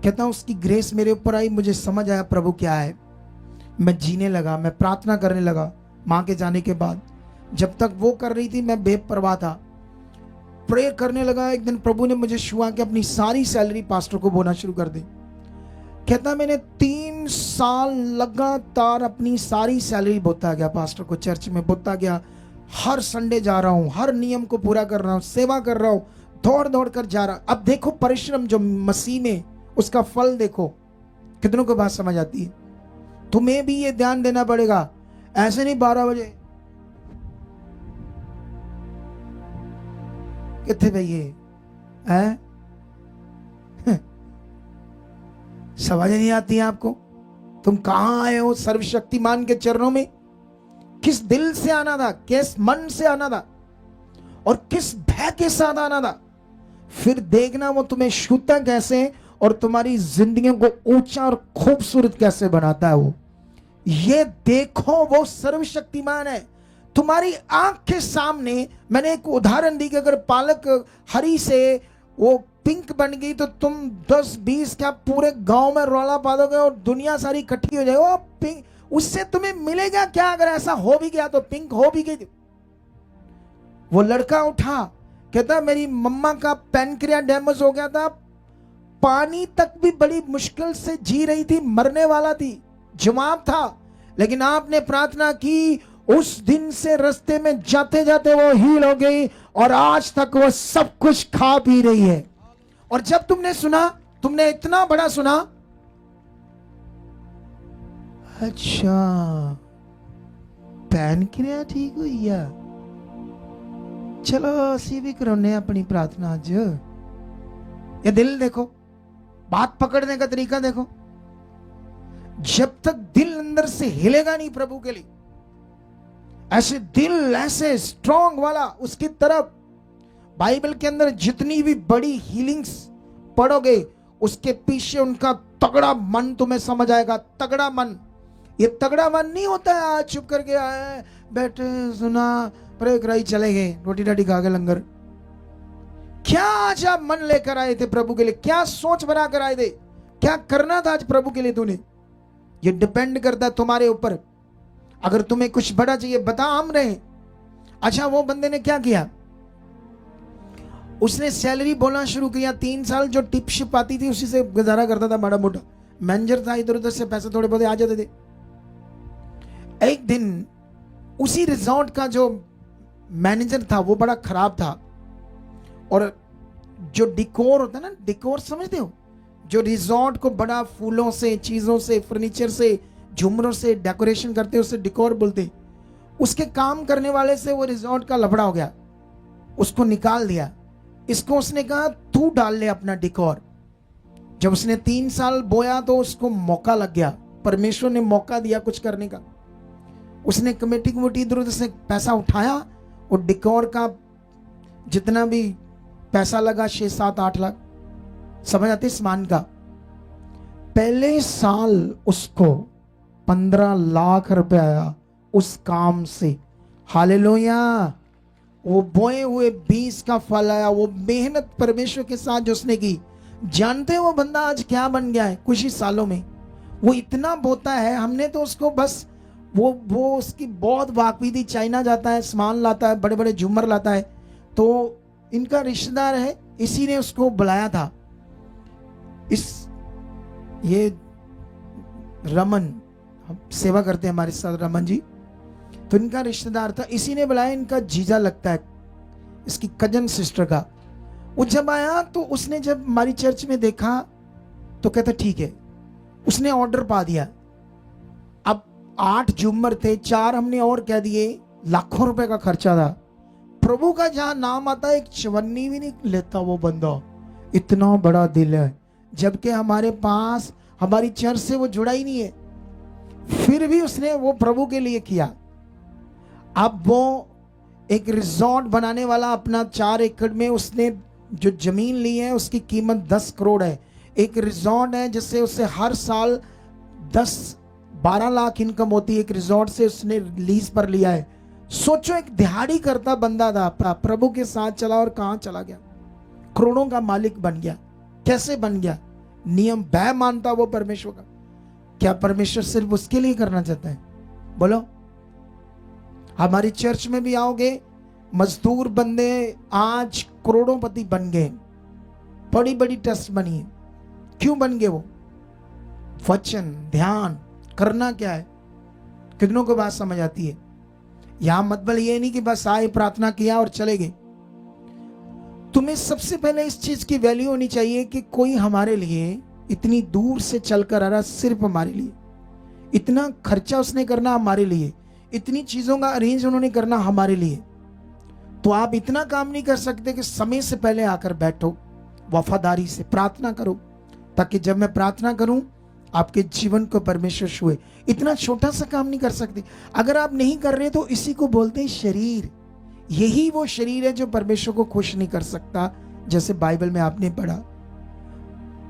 कहता उसकी ग्रेस मेरे ऊपर आई, मुझे समझ आया प्रभु क्या है। मैं जीने लगा, मैं प्रार्थना करने लगा माँ के जाने के बाद। जब तक वो कर रही थी मैं बेपरवाह था, प्रेयर करने लगा। एक दिन प्रभु ने मुझे छुआ कि अपनी सारी सैलरी पास्टर को बोना शुरू कर दे। कहता मैंने 3 साल लगातार अपनी सारी सैलरी बोता गया, पास्टर को चर्च में बोता गया, हर संडे जा रहा हूँ, हर नियम को पूरा कर रहा हूँ, सेवा कर रहा हूँ, दौड़ दौड़ कर जा रहा। अब देखो परिश्रम जो मसीह में, उसका फल देखो। कितनों को बात समझ आती है? तुम्हें भी ये ध्यान देना पड़ेगा, ऐसे नहीं 12 बजे कितने भैया है, समझ नहीं आती है आपको? तुम कहां आए हो सर्वशक्तिमान के चरणों में? किस दिल से आना था, किस मन से आना था, और किस भय के साथ आना था। फिर देखना वो तुम्हें छूता कैसे और तुम्हारी जिंदगी को ऊंचा और खूबसूरत कैसे बनाता है। वो ये देखो, वो सर्वशक्तिमान है। तुम्हारी आंख के सामने मैंने एक उदाहरण दी कि अगर पालक हरी से वो पिंक बन गई तो तुम 10-20 क्या पूरे गांव में रौला पा दोगे और दुनिया सारी इकट्ठी हो जाएगी। वो पिंक, उससे तुम्हें मिलेगा क्या? अगर ऐसा हो भी गया तो पिंक हो भी गई। वो लड़का उठा, कहता मेरी मम्मा का पैनक्रिया डैमेज हो गया था, पानी तक भी बड़ी मुश्किल से जी रही थी, मरने वाला थी, जवाब था, लेकिन आपने प्रार्थना की, उस दिन से रास्ते में जाते जाते वो हील हो गई और आज तक वो सब कुछ खा पी रही है। और जब तुमने सुना, तुमने इतना बड़ा सुना, अच्छा पैनक्रिया ठीक हुई है, चलो असी भी करने अपनी प्रार्थना आज। ये दिल देखो, बात पकड़ने का तरीका देखो। जब तक दिल अंदर से हिलेगा नहीं प्रभु के लिए, ऐसे दिल ऐसे स्ट्रॉन्ग वाला उसकी तरफ, बाइबल के अंदर जितनी भी बड़ी हीलिंग्स पढ़ोगे उसके पीछे उनका तगड़ा मन तुम्हें समझ आएगा। तगड़ा मन, ये तगड़ा मन नहीं होता है आज चुप करके आए बैठे सुना प्रे कराई चले गए रोटी राटी खा के लंगर। क्या आज आप मन लेकर आए थे प्रभु के लिए? क्या सोच बना कर आए थे? क्या करना था आज प्रभु के लिए तूने? ये डिपेंड करता है तुम्हारे ऊपर। अगर तुम्हें कुछ बड़ा चाहिए बता, हम रहे। अच्छा वो बंदे ने क्या किया, उसने सैलरी बोलना शुरू किया। 3 साल जो टिप शिप आती थी उसी से गुजारा करता था, बड़ा मोटा मैनेजर था, इधर उधर से पैसे थोड़े बहुत आ जाते थे। एक दिन उसी रिजॉर्ट का जो मैनेजर था वो बड़ा खराब था, और जो डिकोर होता है ना, डिकोर समझते हो, जो रिजॉर्ट को बड़ा फूलों से, चीजों से, फर्नीचर से, झुमरों से डेकोरेशन करते हैं, उसे डिकोर बोलते। उसके काम करने वाले से वो रिजॉर्ट का लफड़ा हो गया, उसको निकाल दिया। इसको उसने कहा तू डाल ले अपना डिकोर। जब उसने 3 साल बोया तो उसको मौका लग गया, परमेश्वर ने मौका दिया कुछ करने का। उसने कमेटी इधर उधर से पैसा उठाया और डिकोर का जितना भी पैसा लगा 6, 7, 8 लाख, समझ आते सामान का। पहले साल उसको 15 लाख रुपए आया उस काम से। हालेलुया। वो बोए हुए बीज का फल आया, वो मेहनत परमेश्वर के साथ जो उसने की। जानते हो वो बंदा आज क्या बन गया है कुछ ही सालों में। वो इतना बोता है, हमने तो उसको बस वो उसकी बहुत वाकफी, चाइना जाता है, सामान लाता है, बड़े बड़े झूमर लाता है, तो इनका रिश्तेदार है, इसी ने उसको बुलाया था। ये रमन, हम सेवा करते हैं हमारे साथ, रमन जी, तो इनका रिश्तेदार था, इसी ने बुलाया। इनका जीजा लगता है, इसकी कजन सिस्टर का। वो जब आया तो उसने जब हमारी चर्च में देखा तो कहता ठीक है। उसने ऑर्डर पा दिया। अब 8 झूमर थे, 4 हमने और कह दिए, लाखों रुपए का खर्चा था। प्रभु का जहां नाम आता है एक चवन्नी भी नहीं लेता वो बंदा, इतना बड़ा दिल है। जबकि हमारे पास हमारी चर्च से वो जुड़ा ही नहीं है, फिर भी उसने वो प्रभु के लिए किया। अब वो एक रिजॉर्ट बनाने वाला अपना 4 एकड़ में उसने जो जमीन ली है उसकी कीमत 10 करोड़ है। एक रिजॉर्ट है जिससे उससे हर साल 10-12 लाख इनकम होती है। एक रिजॉर्ट से उसने लीज पर लिया है। सोचो, एक दिहाड़ी करता बंदा था, प्रभु के साथ चला और कहां चला गया, करोड़ों का मालिक बन गया। कैसे बन गया? नियम भय मानता वो परमेश्वर का। क्या परमेश्वर सिर्फ उसके लिए करना चाहता है? बोलो। हमारी चर्च में भी आओगे, मजदूर बंदे आज करोड़ोंपति बन गए, बड़ी बड़ी ट्रस्ट बनी है। क्यों बन गए वो? वचन ध्यान करना क्या है, कितनों को बात समझ आती है? यहां मतलब ये नहीं कि बस आए प्रार्थना किया और चले गए। तुम्हें सबसे पहले इस चीज की वैल्यू होनी चाहिए कि कोई हमारे लिए इतनी दूर से चलकर आ रहा, सिर्फ हमारे लिए। इतना खर्चा उसने करना हमारे लिए, इतनी चीजों का अरेंज उन्होंने करना हमारे लिए। तो आप इतना काम नहीं कर सकते कि समय से पहले आकर बैठो, वफादारी से प्रार्थना करो, ताकि जब मैं प्रार्थना करूं आपके जीवन को परमेश्वर छुए। इतना छोटा सा काम नहीं कर सकते। अगर आप नहीं कर रहे तो इसी को बोलते हैं शरीर। यही वो शरीर है जो परमेश्वर को खुश नहीं कर सकता, जैसे बाइबल में आपने पढ़ा।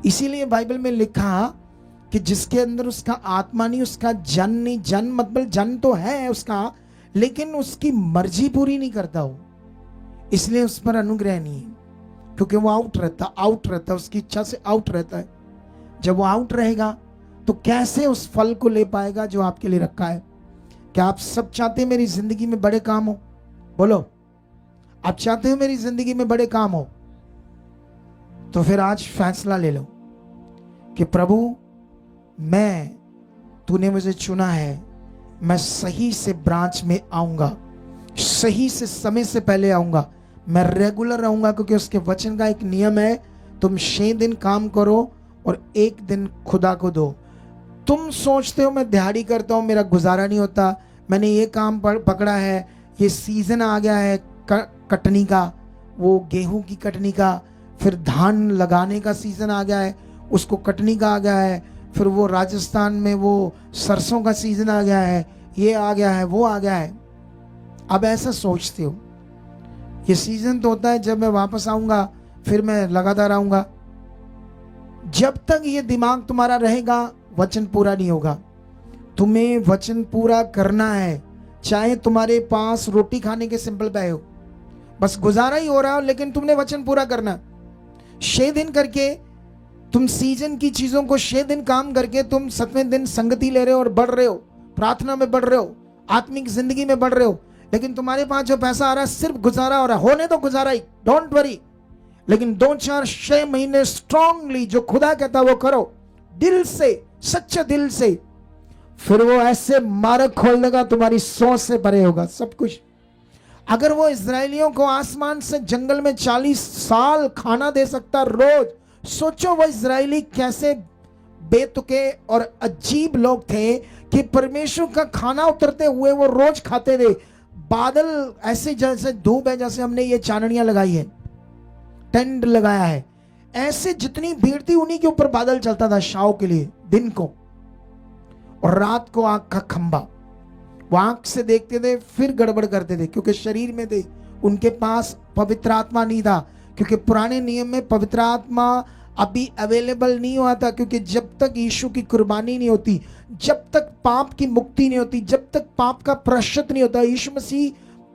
इसीलिए बाइबल में लिखा कि जिसके अंदर उसका आत्मा नहीं, उसका जन नहीं। जन मतलब जन तो है उसका, लेकिन उसकी मर्जी पूरी नहीं करता हो, इसलिए उस पर अनुग्रह नहीं है। क्योंकि वो आउट रहता, उसकी इच्छा से आउट रहता है। जब वो आउट रहेगा तो कैसे उस फल को ले पाएगा जो आपके लिए रखा है? क्या आप सब चाहते हैं मेरी जिंदगी में बड़े काम हो? बोलो, आप चाहते हो मेरी जिंदगी में बड़े काम हो? तो फिर आज फैसला ले लो कि प्रभु, तूने मुझे चुना है, मैं सही से ब्रांच में आऊंगा, सही से समय से पहले आऊंगा, मैं रेगुलर रहूंगा। क्योंकि उसके वचन का एक नियम है, तुम 6 दिन काम करो और 1 दिन खुदा को दो। तुम सोचते हो मैं दिहाड़ी करता हूं, मेरा गुजारा नहीं होता, मैंने ये काम पकड़ा है, ये सीजन आ गया है कटनी का, वो गेहूं की कटनी का, फिर धान लगाने का सीजन आ गया है, उसको कटनी का आ गया है, फिर वो राजस्थान में वो सरसों का सीजन आ गया है, ये आ गया है, वो आ गया है। अब ऐसा सोचते हो, ये सीजन तो होता है जब मैं वापस आऊंगा, फिर मैं लगातार आऊंगा। जब तक ये दिमाग तुम्हारा रहेगा, वचन पूरा नहीं होगा। तुम्हें वचन पूरा करना है, चाहे तुम्हारे पास रोटी खाने के सिंपल पे हो, बस गुजारा ही हो रहा हो, लेकिन तुमने वचन पूरा करना। 6 दिन करके तुम सीजन की चीजों को 6 दिन काम करके तुम 7वें दिन संगति ले रहे हो और बढ़ रहे हो, प्रार्थना में बढ़ रहे हो, आत्मिक जिंदगी में बढ़ रहे हो, लेकिन तुम्हारे पास जो पैसा आ रहा है सिर्फ गुजारा हो रहा है। होने तो गुजारा ही, डोंट वरी, लेकिन 2-4-6 महीने स्ट्रांगली जो खुदा कहता वो करो, दिल से, सच्चे दिल से, फिर वो ऐसे मार्ग खोल देगा, तुम्हारी सोच से परे होगा सब कुछ। अगर वो इजरायलियों को आसमान से जंगल में 40 साल खाना दे सकता रोज, सोचो वो इजरायली कैसे बेतुके और अजीब लोग थे कि परमेश्वर का खाना उतरते हुए वो रोज खाते थे। बादल ऐसे जैसे धूप है, जैसे हमने ये चाननियां लगाई है, टेंट लगाया है, ऐसे जितनी भीड़ थी उन्हीं के ऊपर बादल चलता था शाव के लिए दिन को। और रात को आंख का खंभा। वो आंख से देखते थे फिर गड़बड़ करते थे, क्योंकि शरीर में थे, उनके पास पवित्र आत्मा नहीं था। क्योंकि पुराने नियम में पवित्र आत्मा अभी अवेलेबल नहीं हुआ था, क्योंकि जब तक यीशु की कुर्बानी नहीं होती, जब तक पाप की मुक्ति नहीं होती, जब तक पाप का प्रायश्चित नहीं होता। यीशु मसीह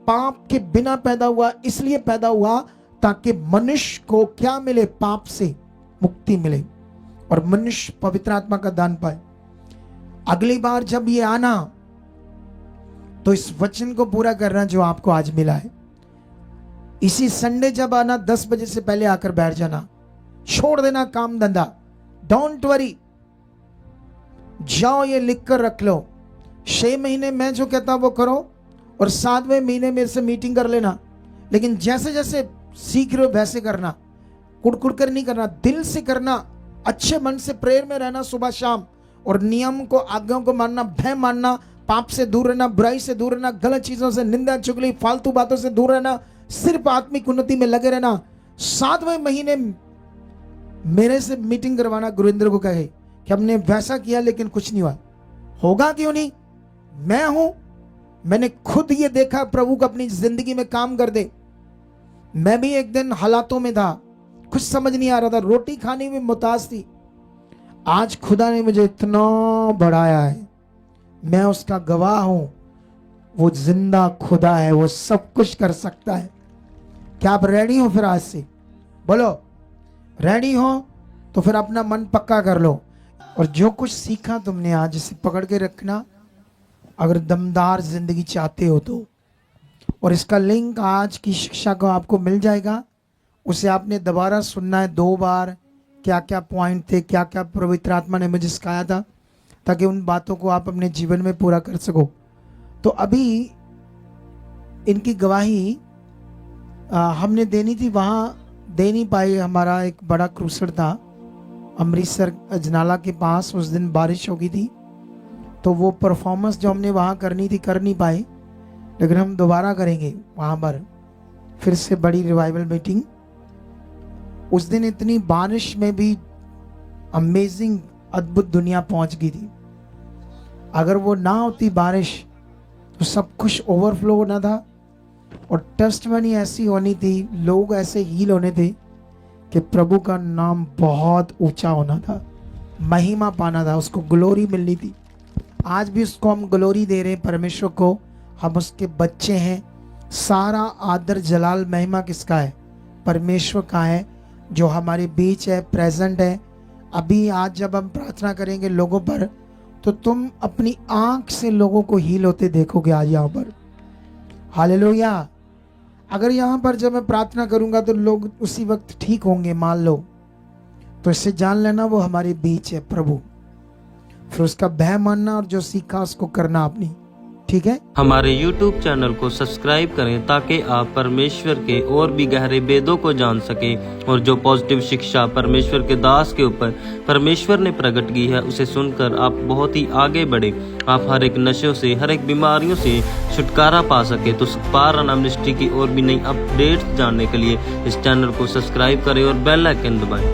पाप के बिना पैदा हुआ, इसलिए पैदा हुआ ताकि मनुष्य को क्या मिले, पाप से मुक्ति मिले और मनुष्य पवित्र आत्मा का दान पाए। अगली बार जब ये आना तो इस वचन को पूरा करना जो आपको आज मिला है। इसी संडे जब आना 10 बजे से पहले आकर बैठ जाना, छोड़ देना काम धंधा, डोंट वरी, जाओ ये लिख कर रख लो। 6 महीने मैं जो कहता वो करो और 7वें महीने मेरे से मीटिंग कर लेना। लेकिन जैसे जैसे सीख रहे हो वैसे करना, कुड़कुड़ कर नहीं करना, दिल से करना, अच्छे मन से प्रेयर में रहना सुबह शाम, और नियम को, आज्ञाओं को मानना, भय मानना, पाप से दूर रहना, बुराई से दूर रहना, गलत चीजों से, निंदा चुगली फालतू बातों से दूर रहना, सिर्फ आत्मिक उन्नति में लगे रहना। 7वें महीने मेरे से मीटिंग करवाना। गुरुविंद्र को कहे कि हमने वैसा किया लेकिन कुछ नहीं हुआ। होगा क्यों नहीं? मैं हूं, मैंने खुद ये देखा प्रभु को अपनी जिंदगी में काम कर दे। मैं भी एक दिन हालातों में था, कुछ समझ नहीं आ रहा था, रोटी खाने में मुताज थी। आज खुदा ने मुझे इतना बढ़ाया है, मैं उसका गवाह हूं। वो जिंदा खुदा है, वो सब कुछ कर सकता है। क्या आप रेडी हो? फिर आज से बोलो, रेडी हो तो फिर अपना मन पक्का कर लो, और जो कुछ सीखा तुमने आज इसे पकड़ के रखना। अगर दमदार जिंदगी चाहते हो तो, और इसका लिंक आज की शिक्षा को आपको मिल जाएगा, उसे आपने दोबारा सुनना है 2 बार। क्या क्या पॉइंट थे, क्या क्या पवित्र आत्मा ने मुझे सिखाया था, ताकि उन बातों को आप अपने जीवन में पूरा कर सको। तो अभी इनकी गवाही हमने देनी थी, वहाँ दे नहीं पाए। हमारा एक बड़ा क्रूसर था अमृतसर अजनाला के पास, उस दिन बारिश हो गई थी, तो वो परफॉर्मेंस जो हमने वहाँ करनी थी कर नहीं पाए। लेकिन हम दोबारा करेंगे वहाँ पर फिर से बड़ी रिवाइवल मीटिंग। उस दिन इतनी बारिश में भी अमेजिंग, अद्भुत दुनिया पहुंच गई थी। अगर वो ना होती बारिश तो सब कुछ ओवरफ्लो होना था, और टेस्टमनी ऐसी होनी थी, लोग ऐसे हील होने थे कि प्रभु का नाम बहुत ऊंचा होना था, महिमा पाना था, उसको ग्लोरी मिलनी थी। आज भी उसको हम ग्लोरी दे रहे हैं परमेश्वर को, हम उसके बच्चे हैं। सारा आदर जलाल महिमा किसका है? परमेश्वर का है, जो हमारे बीच है, प्रेजेंट है। अभी आज जब हम प्रार्थना करेंगे लोगों पर, तो तुम अपनी आंख से लोगों को हील होते देखोगे आज यहाँ पर। हालेलुया। अगर यहाँ पर जब मैं प्रार्थना करूंगा तो लोग उसी वक्त ठीक होंगे मान लो, तो इससे जान लेना वो हमारे बीच है प्रभु। फिर उसका भय मानना और जो सीखा उसको करना अपनी, ठीक है। हमारे YouTube चैनल को सब्सक्राइब करें ताकि आप परमेश्वर के और भी गहरे भेदों को जान सकें, और जो पॉजिटिव शिक्षा परमेश्वर के दास के ऊपर परमेश्वर ने प्रकट की है उसे सुनकर आप बहुत ही आगे बढ़े। आप हर एक नशों से, हर एक बीमारियों से छुटकारा पा सके। तो पार मिनिस्ट्री की और भी नई अपडेट्स जानने के लिए इस चैनल को सब्सक्राइब करें और बेल आइकन दबाएं।